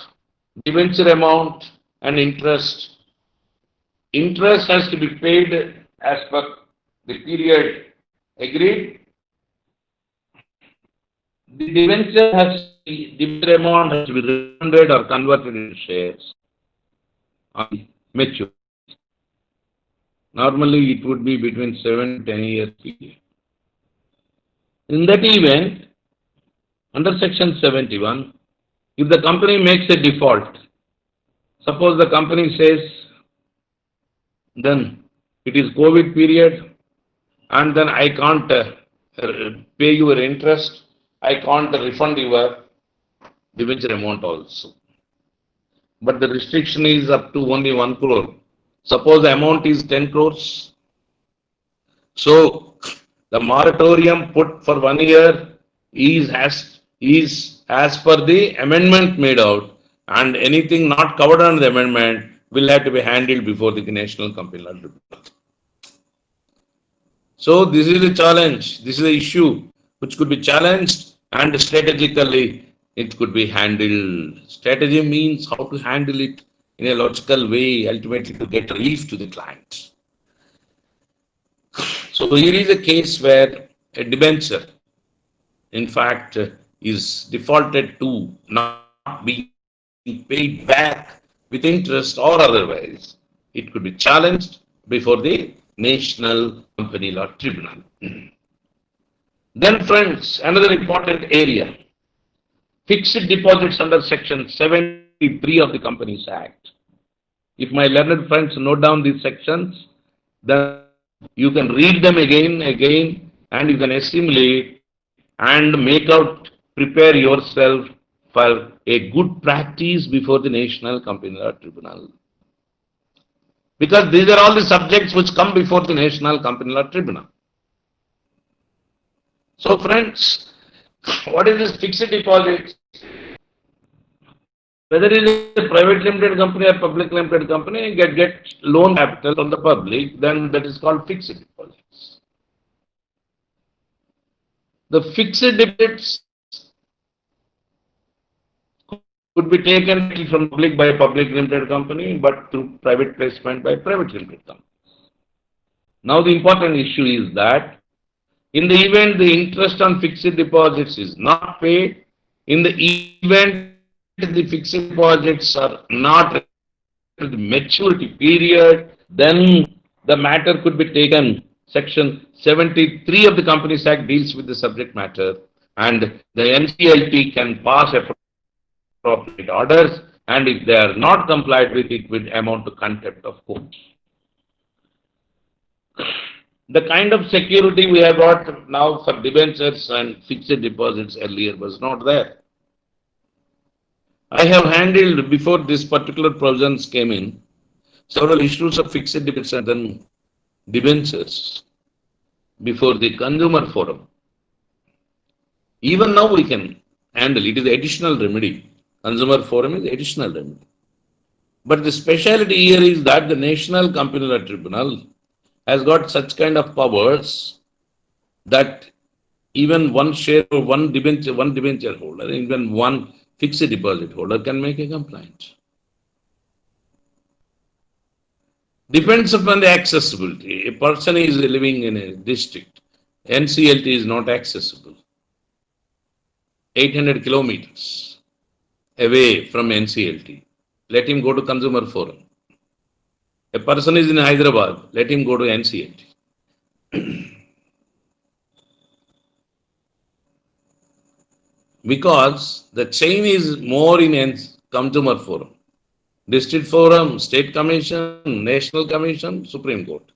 Speaker 2: debenture amount and interest. Interest has to be paid as per the period agreed. The debenture amount has to be refunded or converted into shares on mature. Normally, it would be between 7 to 10 years period. In that event, under section 71, if the company makes a default, suppose the company says, then it is COVID period, and then I can't pay your interest, I can't refund your debenture amount also. But the restriction is up to only 1 crore. Suppose the amount is 10 crores. So the moratorium put for 1 year is as per the amendment made out, and anything not covered under the amendment will have to be handled before the National Company Law Tribunal. So this is a challenge, this is an issue which could be challenged, and strategically it could be handled. Strategy means how to handle it in a logical way, ultimately to get relief to the client. So here is a case where a debenture, in fact, is defaulted to not being paid back with interest or otherwise. It could be challenged before the National Company Law Tribunal. Then, friends, another important area, fixed deposits under Section 73 of the Companies Act. If my learned friends note down these sections, then you can read them again, and you can assimilate and make out, prepare yourself for a good practice before the National Company Law Tribunal. Because these are all the subjects which come before the National Company Law Tribunal. So, friends, what is this fixed deposit? Whether it is a private limited company or public limited company, get loan capital from the public, then that is called fixed deposits. The fixed deposits could be taken from public by a public limited company, but through private placement by private limited company. Now the important issue is that in the event the interest on fixed deposits is not paid, in the event the fixed deposits are not the maturity period, then the matter could be taken. Section 73 of the Companies Act deals with the subject matter, and the NCLT can pass appropriate orders, and if they are not complied with, it will amount to contempt of court. The kind of security we have got now for debentures and fixed deposits earlier was not there. I have handled, before this particular provisions came in, several issues of fixed deposits and then debentures before the consumer forum. Even now we can handle it. Is additional remedy. Consumer forum is additional remedy. But the speciality here is that the National Company Law Tribunal has got such kind of powers that even one share or one debenture holder, even one fixed deposit holder can make a complaint. Depends upon the accessibility. A person is living in a district, NCLT is not accessible. 800 kilometers away from NCLT. Let him go to Consumer Forum. A person is in Hyderabad, let him go to NCLT. Because the chain is more in Consumer Forum. District Forum, State Commission, National Commission, Supreme Court.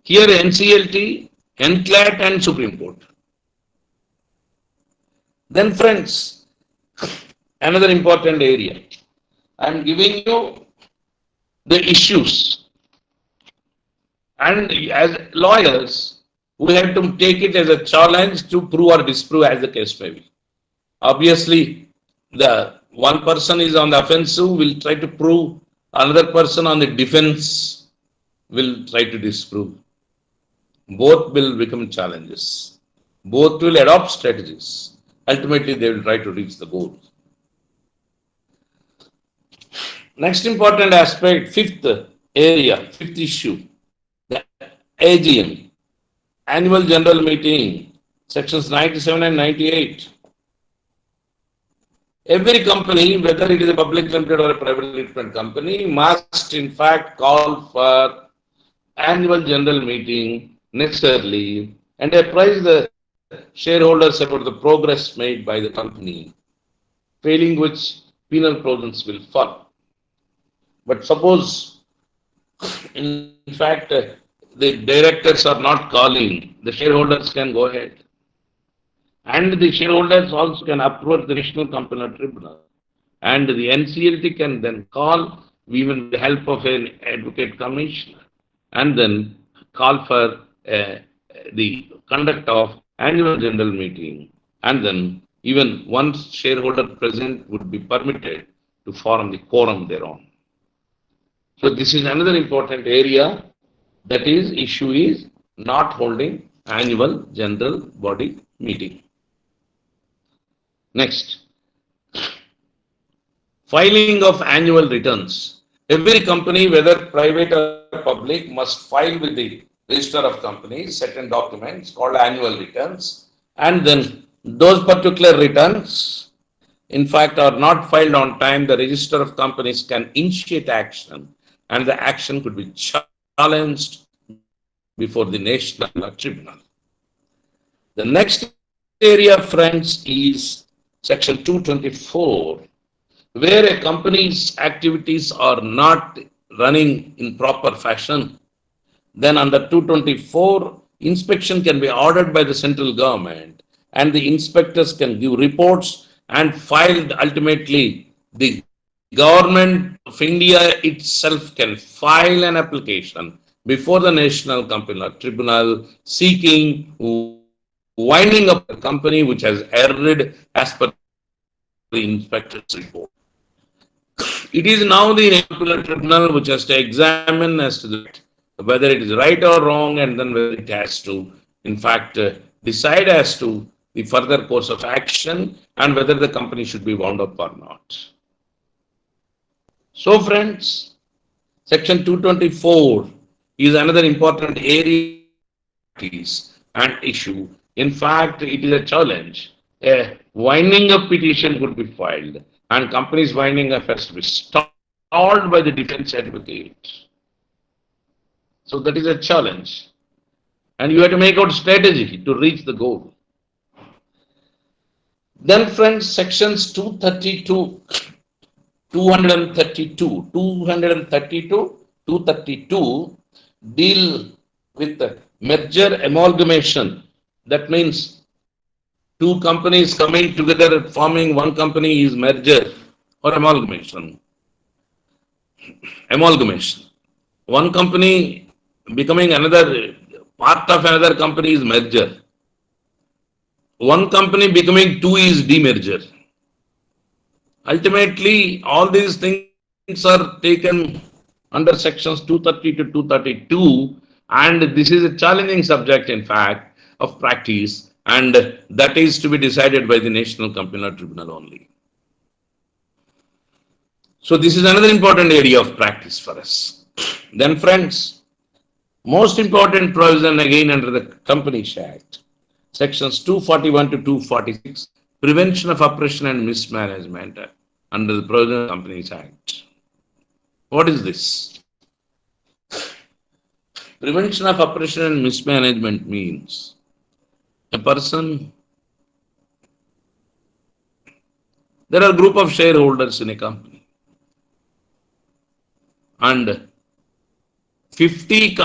Speaker 2: Here NCLT, NCLAT and Supreme Court. Then friends, another important area. I am giving you the issues. And as lawyers, we have to take it as a challenge to prove or disprove as the case may be. Obviously, the one person is on the offensive, will try to prove, another person on the defense will try to disprove. Both will become challenges. Both will adopt strategies. Ultimately, they will try to reach the goal. Next important aspect, fifth area, fifth issue, the AGM, Annual General Meeting, sections 97 and 98. Every company, whether it is a public limited or a private limited company, must in fact call for annual general meeting necessarily and apprise the shareholders about the progress made by the company, failing which penal provisions will follow. But suppose, in fact, the directors are not calling, the shareholders can go ahead. And the shareholders also can approach the National Company Law Tribunal. And the NCLT can then call, even with the help of an advocate commissioner, and then call for the conduct of annual general meeting and then even one shareholder present would be permitted to form the quorum thereon. So this is another important area, that is issue is not holding annual general body meeting. Next, filing of annual returns. Every company, whether private or public, must file with the register of companies certain documents called annual returns, and then those particular returns, in fact, are not filed on time, the register of companies can initiate action, and the action could be challenged before the National Tribunal. The next area, friends, is Section 224, where a company's activities are not running in proper fashion. Then under 224, inspection can be ordered by the central government, and the inspectors can give reports, and filed ultimately the government of India itself can file an application before the National Company Tribunal seeking winding up the company which has erred as per the inspector's report. It is now the National Tribunal which has to examine as to the fact whether it is right or wrong, and then whether it has to, in fact, decide as to the further course of action and whether the company should be wound up or not. So, friends, Section 224 is another important area of practice and issue. In fact, it is a challenge. A winding up petition could be filed, and companies winding up has to be stalled by the defense advocate. So that is a challenge, and you have to make out strategy to reach the goal. Then, friends, sections 232, 232 deal with the merger amalgamation. That means two companies coming together forming one company is merger or amalgamation. Amalgamation. One company becoming another part of another company is merger. One company becoming two is demerger. Ultimately, all these things are taken under sections 230 to 232, and this is a challenging subject, in fact, of practice, and that is to be decided by the National Company Tribunal only. So, this is another important area of practice for us. Then, friends, most important provision again under the Companies Act, sections 241 to 246, prevention of oppression and mismanagement under the provision of Companies Act. What is this? Prevention of oppression and mismanagement means a person, there are a group of shareholders in a company, and 50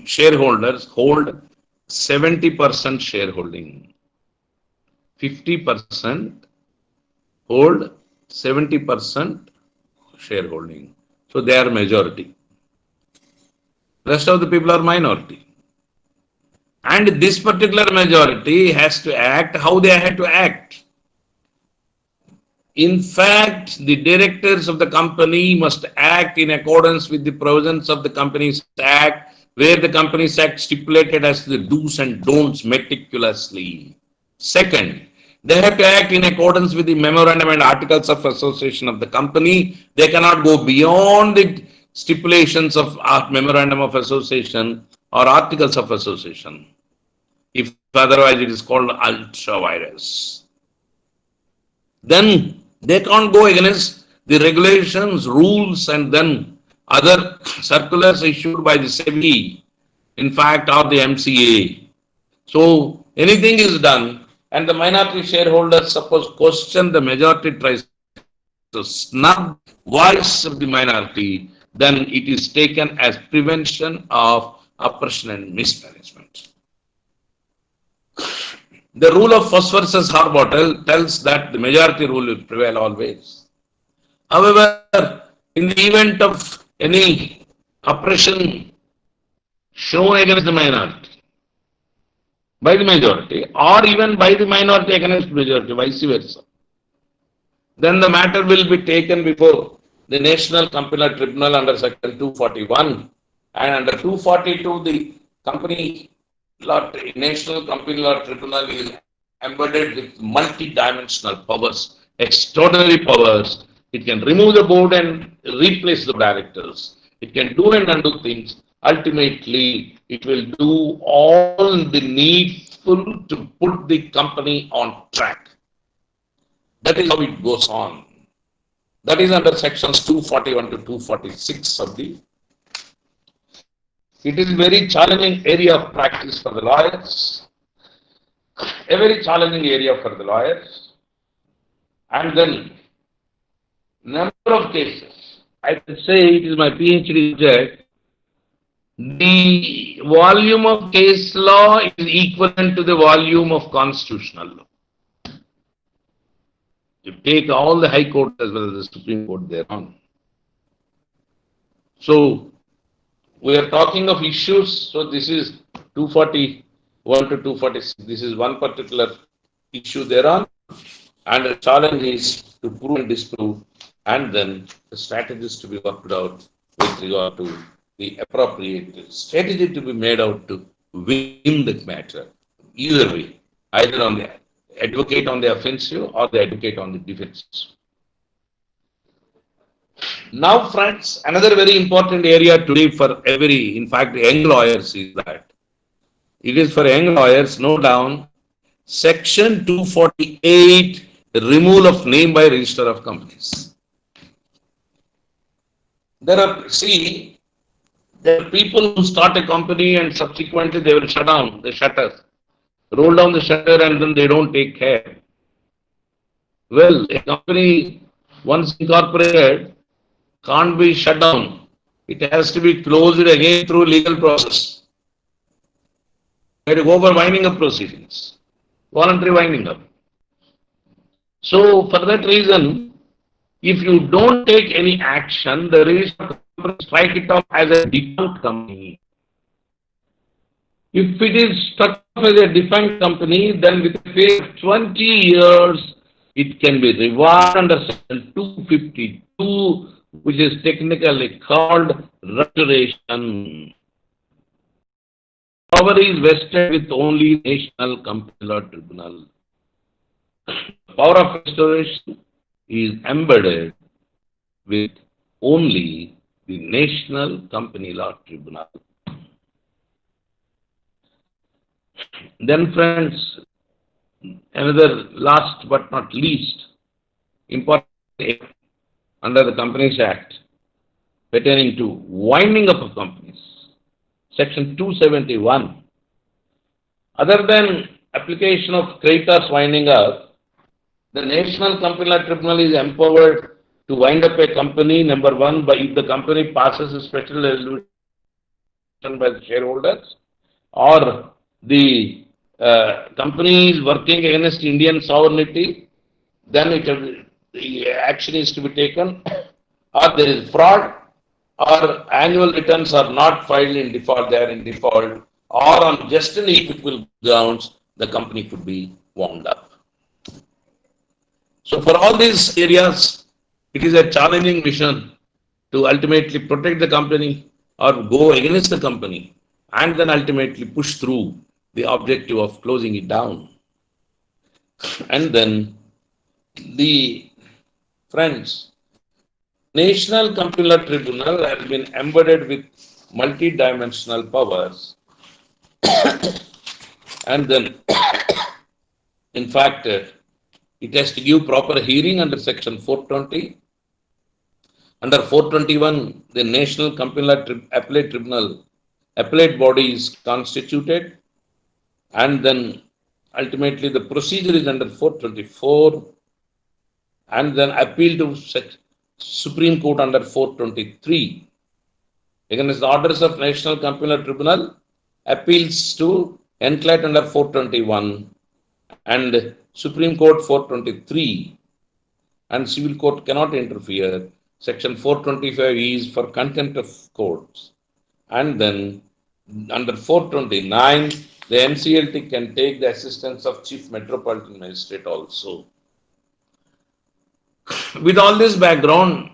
Speaker 2: shareholders hold 70% shareholding. 50% hold 70% shareholding. So they are majority. Rest of the people are minority. And this particular majority has to act how they had to act. In fact, the directors of the company must act in accordance with the provisions of the Companies Act, where the Companies Act stipulated as the do's and don'ts meticulously. Second, they have to act in accordance with the memorandum and articles of association of the company. They cannot go beyond the stipulations of memorandum of association or articles of association. If otherwise, it is called ultra virus. Then they can't go against the regulations, rules, and then other circulars issued by the SEBI, in fact, or the MCA. So anything is done, and the minority shareholders suppose question, the majority tries to snub voice of the minority, then it is taken as prevention of oppression and mismanagement. The rule of first versus hard bottle tells that the majority rule will prevail always. However, in the event of any oppression shown against the minority, by the majority or even by the minority against majority, vice versa, then the matter will be taken before the National Company Law Tribunal under Section 241, and under 242 the Company Law National Company Law Tribunal is embedded with multi-dimensional powers, extraordinary powers. It can remove the board and replace the directors. It can do and undo things. Ultimately, it will do all the needful to put the company on track. That is how it goes on. That is under sections 241 to 246 of the. It is very challenging area of practice for the lawyers, a very challenging area for the lawyers. And then number of cases. I would say it is my PhD subject. The volume of case law is equivalent to the volume of constitutional law. You take all the high courts as well as the Supreme Court thereon. So we are talking of issues. So this is 241 to 246. This is one particular issue thereon. And the challenge is to prove and disprove, and then the strategies to be worked out with regard to the appropriate strategy to be made out to win the matter. Either way, either on the advocate on the offensive or the advocate on the defensive. Now, friends, another very important area today for every, in fact, young lawyers is that it is for young lawyers, no doubt, Section 248, removal of name by register of companies. There are people who start a company and subsequently they will shut down the shutters, roll down the shutter, and then they don't take care. Well, a company once incorporated can't be shut down. It has to be closed again through legal process. You have to go for winding up proceedings, voluntary winding up. So for that reason, if you don't take any action, the register strike it off as a defunct company. If it is struck off as a defunct company, then with a period of 20 years, it can be revived under Section 252, which is technically called restoration. Power is vested with only National Company Law Tribunal. Power of restoration is embedded with only the National Company Law Tribunal. Then, friends, another last but not least important under the Companies Act pertaining to winding up of companies, Section 271. Other than application of creditors winding up, the National Company Law Tribunal is empowered to wind up a company, number one, by if the company passes a special resolution by the shareholders, or the company is working against Indian sovereignty, then the action is to be taken, or there is fraud, or annual returns are not filed in default, they are in default, or on just and equitable grounds, the company could be wound up. So for all these areas, it is a challenging mission to ultimately protect the company or go against the company and then ultimately push through the objective of closing it down. And then the friends, National Company Law Tribunal has been embedded with multi-dimensional powers, and then in fact it has to give proper hearing under Section 420. Under 421, the National Company Law Appellate Tribunal, appellate body is constituted, and then ultimately the procedure is under 424, and then appeal to Supreme Court under 423. Against the orders of National Company Law Tribunal, appeals to enclate under 421 and Supreme Court 423, and civil court cannot interfere. Section 425 is for contempt of courts, and then under 429 The NCLT can take the assistance of Chief Metropolitan Magistrate also. With all this background,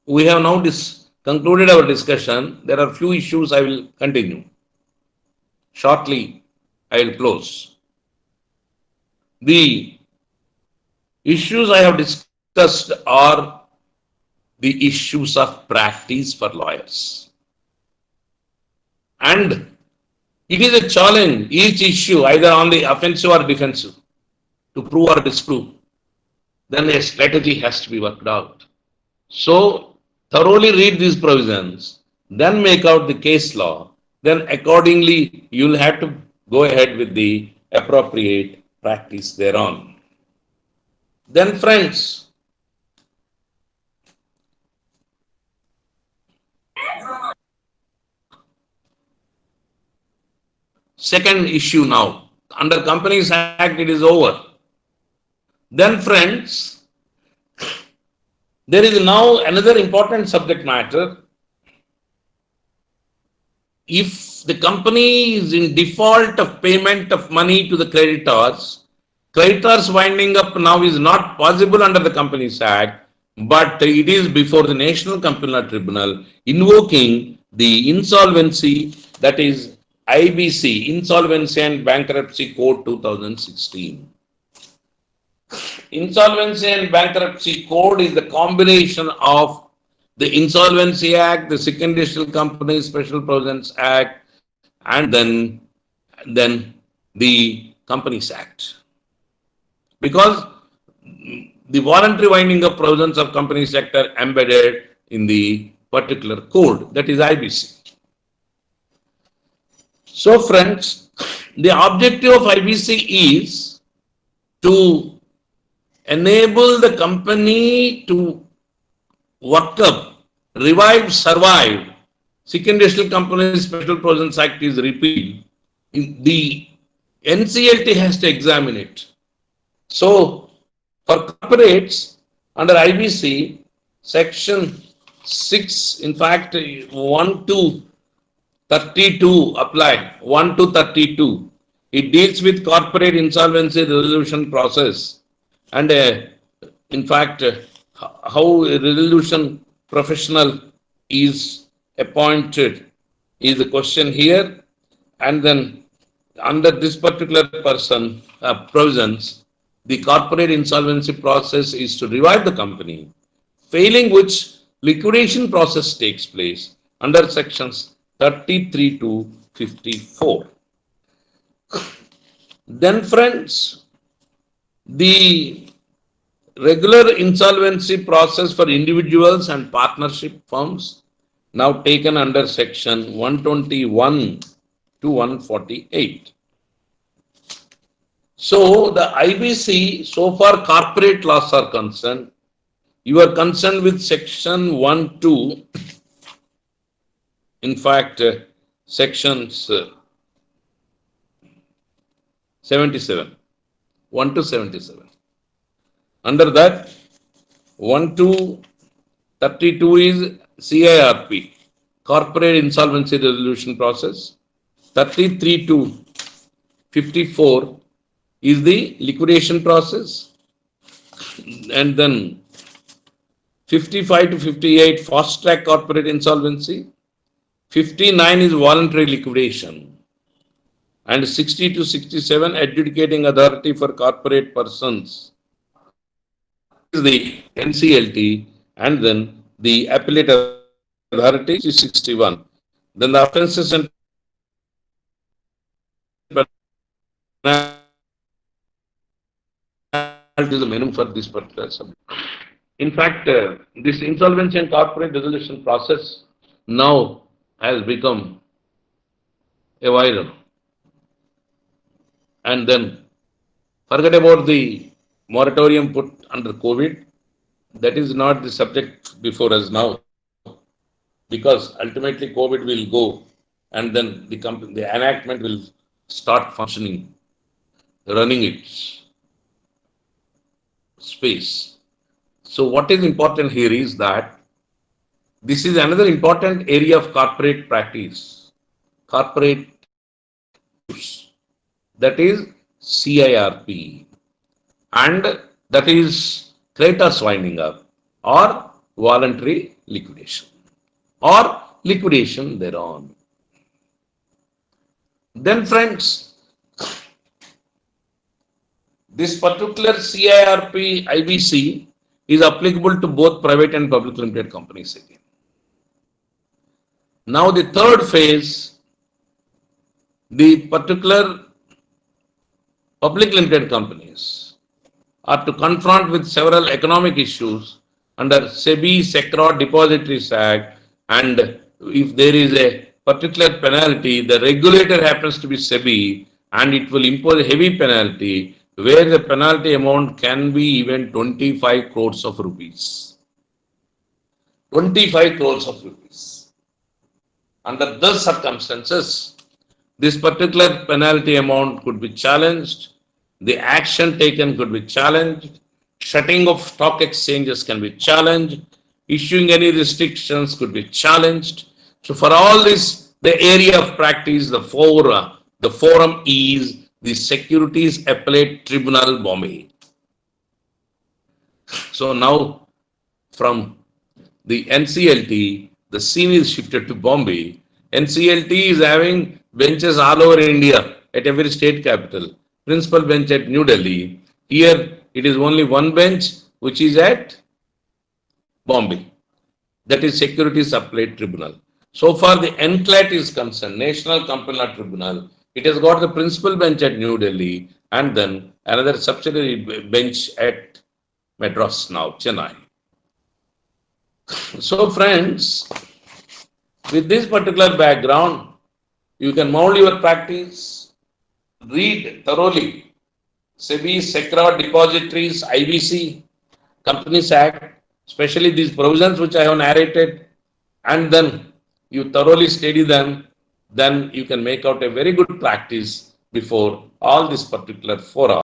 Speaker 2: we have now concluded our discussion. There are few issues I will continue. Shortly, I will close. The issues I have discussed are the issues of practice for lawyers. And it is a challenge, each issue, either on the offensive or defensive, to prove or disprove. Then a strategy has to be worked out. So, thoroughly read these provisions, then make out the case law, then accordingly you will have to go ahead with the appropriate practice thereon. Then, friends, second issue now. Under Companies Act, it is over. Then, friends, there is now another important subject matter. If the company is in default of payment of money to the creditors winding up now is not possible under the Companies Act, but it is before the National Company Law Tribunal invoking the insolvency, that is IBC, Insolvency and Bankruptcy Code 2016. Insolvency and Bankruptcy Code is the combination of the Insolvency Act, the Second Companies Special Provisions Act, and then the Companies Act. Because the voluntary winding up provisions of Companies Act are embedded in the particular code, that is IBC. So, friends, the objective of IBC is to enable the company to work up, revive, survive. Second Companies Special Provisions Act is repealed. The NCLT has to examine it. So, for corporates under IBC, section 6, in fact, 1 to 32 apply, 1 to 32. It deals with corporate insolvency resolution process and in fact, how a resolution professional is appointed is the question here. And then under this particular provisions, the corporate insolvency process is to revive the company, failing which liquidation process takes place under sections 33 to 54. Then, friends, the regular insolvency process for individuals and partnership firms now taken under section 121 to 148. So, the IBC, so far corporate laws are concerned, you are concerned with section 1 to, in fact, sections 77, 1 to 77. Under that, 1 to 32 is CIRP, Corporate Insolvency Resolution Process. 33 to 54 is the liquidation process. And then 55 to 58, fast track corporate insolvency. 59 is voluntary liquidation. And 60 to 67, adjudicating authority for corporate persons. Is the NCLT, and then the appellate authority is 61. Then the offences and penalties the minimum for this particular subject. In fact, this insolvency and corporate resolution process now has become a viral. And then forget about the moratorium put under COVID. That is not the subject before us now, because ultimately COVID will go, and then the enactment will start functioning, running its space. So what is important here is that this is another important area of corporate practice, corporate issues, that is CIRP, and that is creditors winding up or voluntary liquidation or liquidation thereon. Then friends, this particular CIRP IBC is applicable to both private and public limited companies again. Now the third phase, the particular public limited companies are to confront with several economic issues under SEBI Sector Depositories Act, and if there is a particular penalty, the regulator happens to be SEBI and it will impose a heavy penalty where the penalty amount can be even 25 crores of rupees. 25 crores of rupees. Under those circumstances, this particular penalty amount could be challenged, the action taken could be challenged, shutting of stock exchanges can be challenged, issuing any restrictions could be challenged. So for all this, the area of practice, the forum is the Securities Appellate Tribunal, Bombay. So now from the NCLT, the scene is shifted to Bombay. NCLT is having benches all over India at every state capital. Principal bench at New Delhi. Here it is only one bench which is at Bombay. That is Securities Appellate Tribunal. So far the NCLAT is concerned, National Company Law Tribunal. It has got the principal bench at New Delhi and then another subsidiary bench at Madras now, Chennai. So friends, with this particular background, you can mold your practice, read thoroughly SEBI Sector Depositories IBC Companies Act, especially these provisions which I have narrated, and then you thoroughly study them, then you can make out a very good practice before all this particular fora,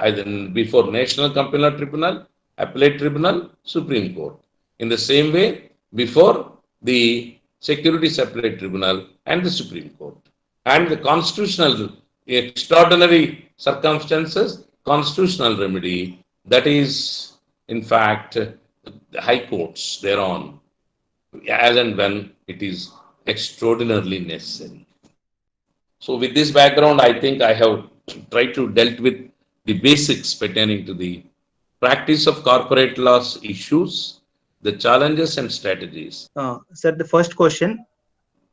Speaker 2: either before National Company Law Tribunal, Appellate Tribunal, Supreme Court. In the same way, before the Securities Appellate Tribunal and the Supreme Court. And the constitutional, extraordinary circumstances, constitutional remedy, that is, in fact, the high courts thereon, as and when it is extraordinarily necessary. So with this background, I think I have tried to dealt with the basics pertaining to the practice of corporate laws issues, the challenges and strategies.
Speaker 1: Sir, the first question,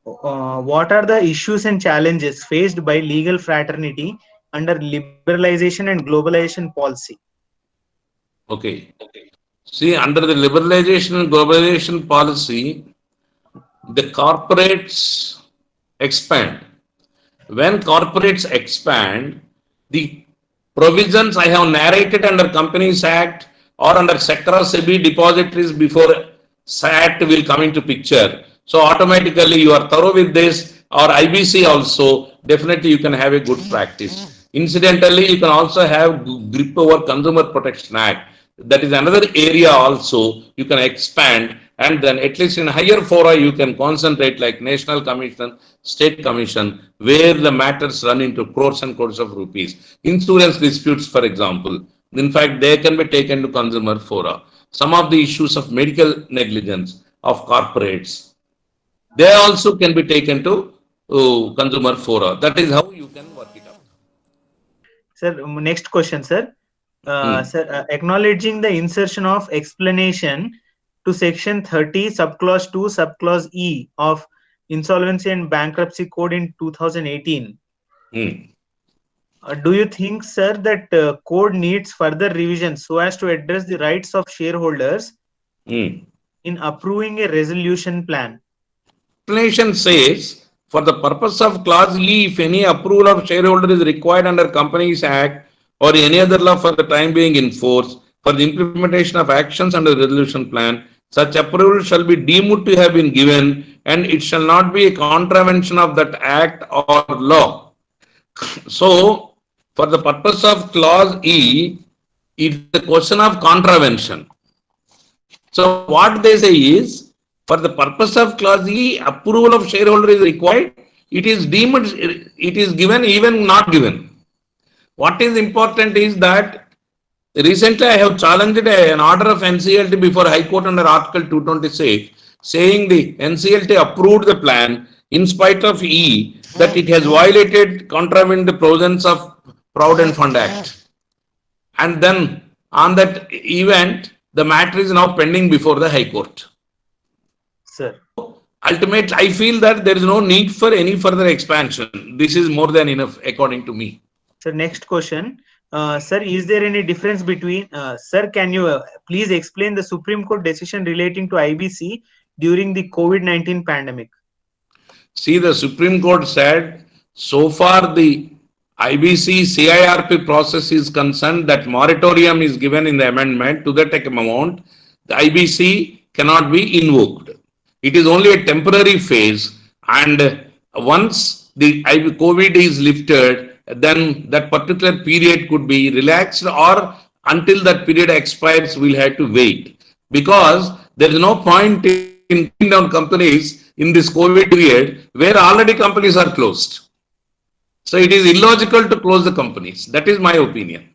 Speaker 1: what are the issues and challenges faced by legal fraternity under liberalization and globalization policy?
Speaker 2: Okay. See, under the liberalization and globalization policy, the corporates expand. When corporates expand, the provisions I have narrated under Companies Act or under sector SEBI depositories before SAT will come into picture. So automatically you are thorough with this, or IBC also, definitely you can have a good practice. Incidentally, you can also have grip over Consumer Protection Act. That is another area also you can expand, and then at least in higher fora you can concentrate like National Commission, State Commission, where the matters run into crores and crores of rupees. Insurance disputes, for example, in fact, they can be taken to consumer fora. Some of the issues of medical negligence of corporates, they also can be taken to consumer fora. That is how you can work it out.
Speaker 1: Sir, next question, sir. Sir, acknowledging the insertion of explanation to section 30, subclause 2, subclause E of Insolvency and Bankruptcy Code in 2018. Do you think, sir, that code needs further revision so as to address the rights of shareholders in approving a resolution plan?
Speaker 2: Explanation says, for the purpose of clause E, if any approval of shareholder is required under Companies Act or any other law for the time being in force for the implementation of actions under the resolution plan, such approval shall be deemed to have been given, and it shall not be a contravention of that act or law. So, for the purpose of clause E, it is a question of contravention. So, what they say is, for the purpose of clause E, approval of shareholder is required, it is deemed, it is given, even not given. What is important is that recently I have challenged an order of NCLT before High Court under Article 226, saying the NCLT approved the plan in spite of E that it has violated, contravened the provisions of Provident Fund Act. And then on that event, the matter is now pending before the High Court.
Speaker 1: Sir.
Speaker 2: Ultimately, I feel that there is no need for any further expansion. This is more than enough, according to me.
Speaker 1: So next question. Sir, is there any difference between, sir, can you please explain the Supreme Court decision relating to IBC during the COVID-19 pandemic?
Speaker 2: See, the Supreme Court said, so far the IBC CIRP process is concerned, that moratorium is given in the amendment to that amount, the IBC cannot be invoked. It is only a temporary phase, and once the COVID is lifted, then that particular period could be relaxed, or until that period expires, we'll have to wait. Because there is no point in closing down companies in this COVID period where already companies are closed. So it is illogical to close the companies. That is my opinion.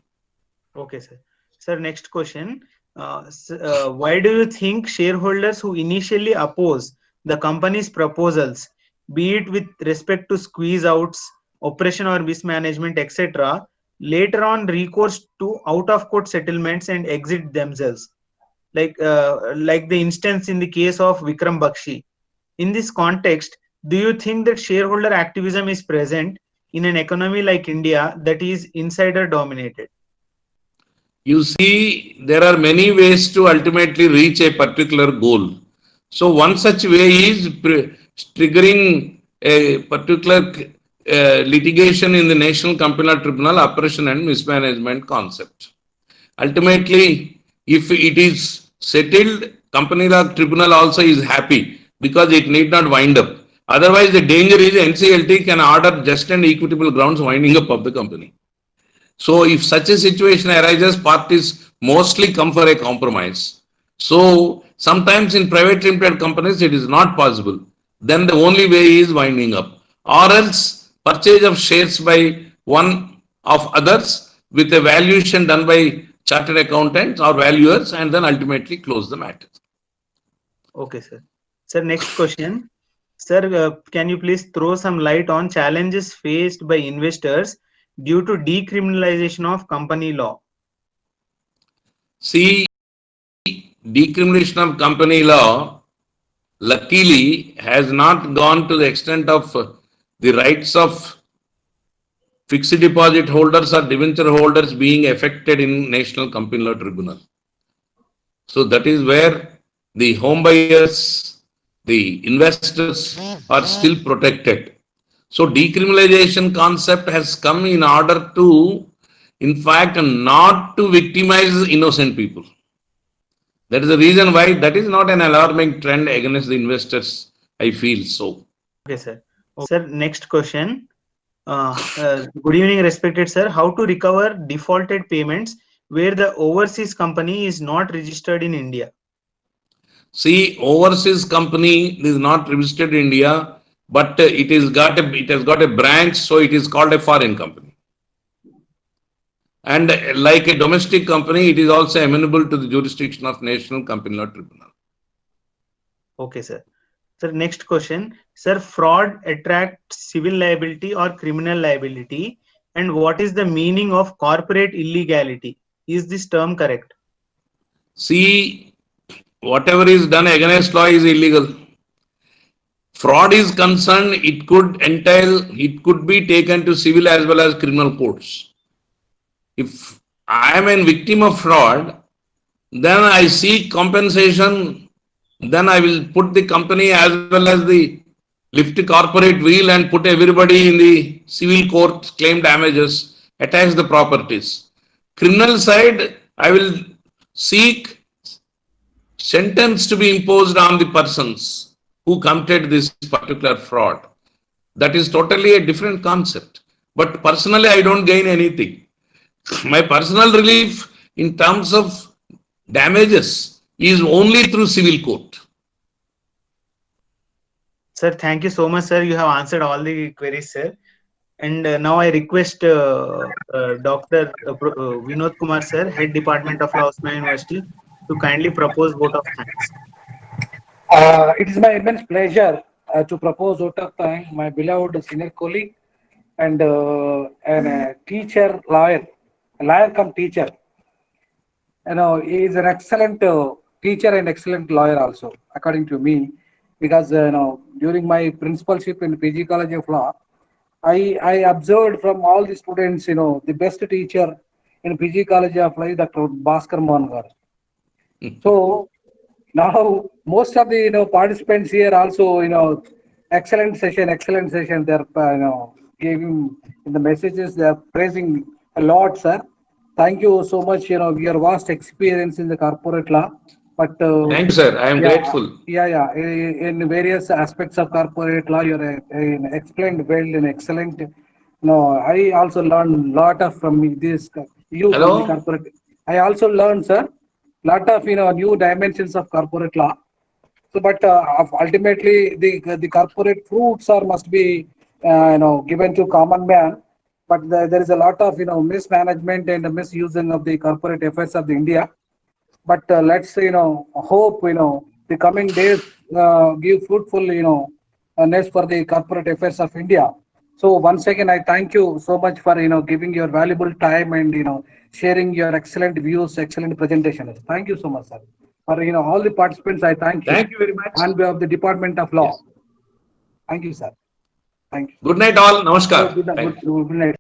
Speaker 1: Okay, sir. Sir, next question. Why do you think shareholders who initially oppose the company's proposals, be it with respect to squeeze outs, operation or mismanagement, etc., later on recourse to out of court settlements and exit themselves? Like the instance in the case of Vikram Bakshi. In this context, do you think that shareholder activism is present in an economy like India that is insider dominated?
Speaker 2: You see, there are many ways to ultimately reach a particular goal. So one such way is triggering a particular litigation in the National Company Law Tribunal, oppression and mismanagement concept. Ultimately, if it is settled, Company Law Tribunal also is happy because it need not wind up. Otherwise, the danger is NCLT can order just and equitable grounds winding up of the company. So if such a situation arises, parties mostly come for a compromise. So sometimes in private limited companies, it is not possible. Then the only way is winding up, or else purchase of shares by one of others with a valuation done by chartered accountants or valuers, and then ultimately close the matter.
Speaker 1: Okay, sir. Sir, next question. Sir, can you please throw some light on challenges faced by investors due to decriminalization of company law?
Speaker 2: See, decriminalization of company law, luckily, has not gone to the extent of the rights of fixed deposit holders or debenture holders being affected in National Company Law Tribunal. So that is where the home buyers, the investors are still protected. So decriminalization concept has come in order to, in fact, not to victimize innocent people. That is the reason why that is not an alarming trend against the investors, I feel so.
Speaker 1: Okay, sir. Sir, next question. Good evening, respected sir. How to recover defaulted payments where the overseas company is not registered in India?
Speaker 2: See, overseas company is not registered in India, but it has got a branch, so it is called a foreign company. And like a domestic company, it is also amenable to the jurisdiction of National Company Law Tribunal.
Speaker 1: Okay, sir. Sir, next question. Sir, fraud attracts civil liability or criminal liability, and what is the meaning of corporate illegality? Is this term correct?
Speaker 2: See, whatever is done against law is illegal. Fraud is concerned, it could be taken to civil as well as criminal courts. If I am a victim of fraud, then I seek compensation, then I will put the company as well as the lift corporate wheel and put everybody in the civil court, claim damages, attach the properties. Criminal side, I will seek sentence to be imposed on the persons who committed this particular fraud. That is totally a different concept. But personally, I don't gain anything. My personal relief in terms of damages is only through civil court.
Speaker 1: Sir, thank you so much, sir. You have answered all the queries, sir. And now I request Dr. Vinod Kumar, sir, Head Department of Law, Osmania University, to kindly propose vote of thanks.
Speaker 3: It is my immense pleasure to propose vote of thanks my beloved senior colleague and a teacher, lawyer come teacher. He is an excellent teacher and excellent lawyer also, according to me, because during my principalship in PG College of Law, I observed from all the students, the best teacher in PG College of Law is Dr. Bhaskara Mohan. So now most of the participants here also excellent session. They're giving in the messages. They're praising a lot, sir. Thank you so much. Your vast experience in the corporate law, but
Speaker 2: Thank you, sir. I am
Speaker 3: yeah,
Speaker 2: grateful.
Speaker 3: in various aspects of corporate law, you're explained well and excellent. No, I also learned lot of from this you from the
Speaker 2: Hello?
Speaker 3: corporate. I also learned, sir, lot of new dimensions of corporate law. So, but ultimately, the corporate fruits are must be given to common man. But there is a lot of mismanagement and misusing of the corporate affairs of the India. But let's hope the coming days give fruitful ness for the corporate affairs of India. So once again, I thank you so much for giving your valuable time and sharing your excellent views, excellent presentations. Thank you so much, sir. For all the participants, I thank you
Speaker 2: Thank you very much.
Speaker 3: on behalf of the Department of Law.
Speaker 2: Yes.
Speaker 3: Thank you, sir. Thank you.
Speaker 2: Good night, all.
Speaker 3: Good,
Speaker 2: Namaskar.
Speaker 3: good,
Speaker 2: Thank
Speaker 3: good,
Speaker 2: you.
Speaker 3: good night.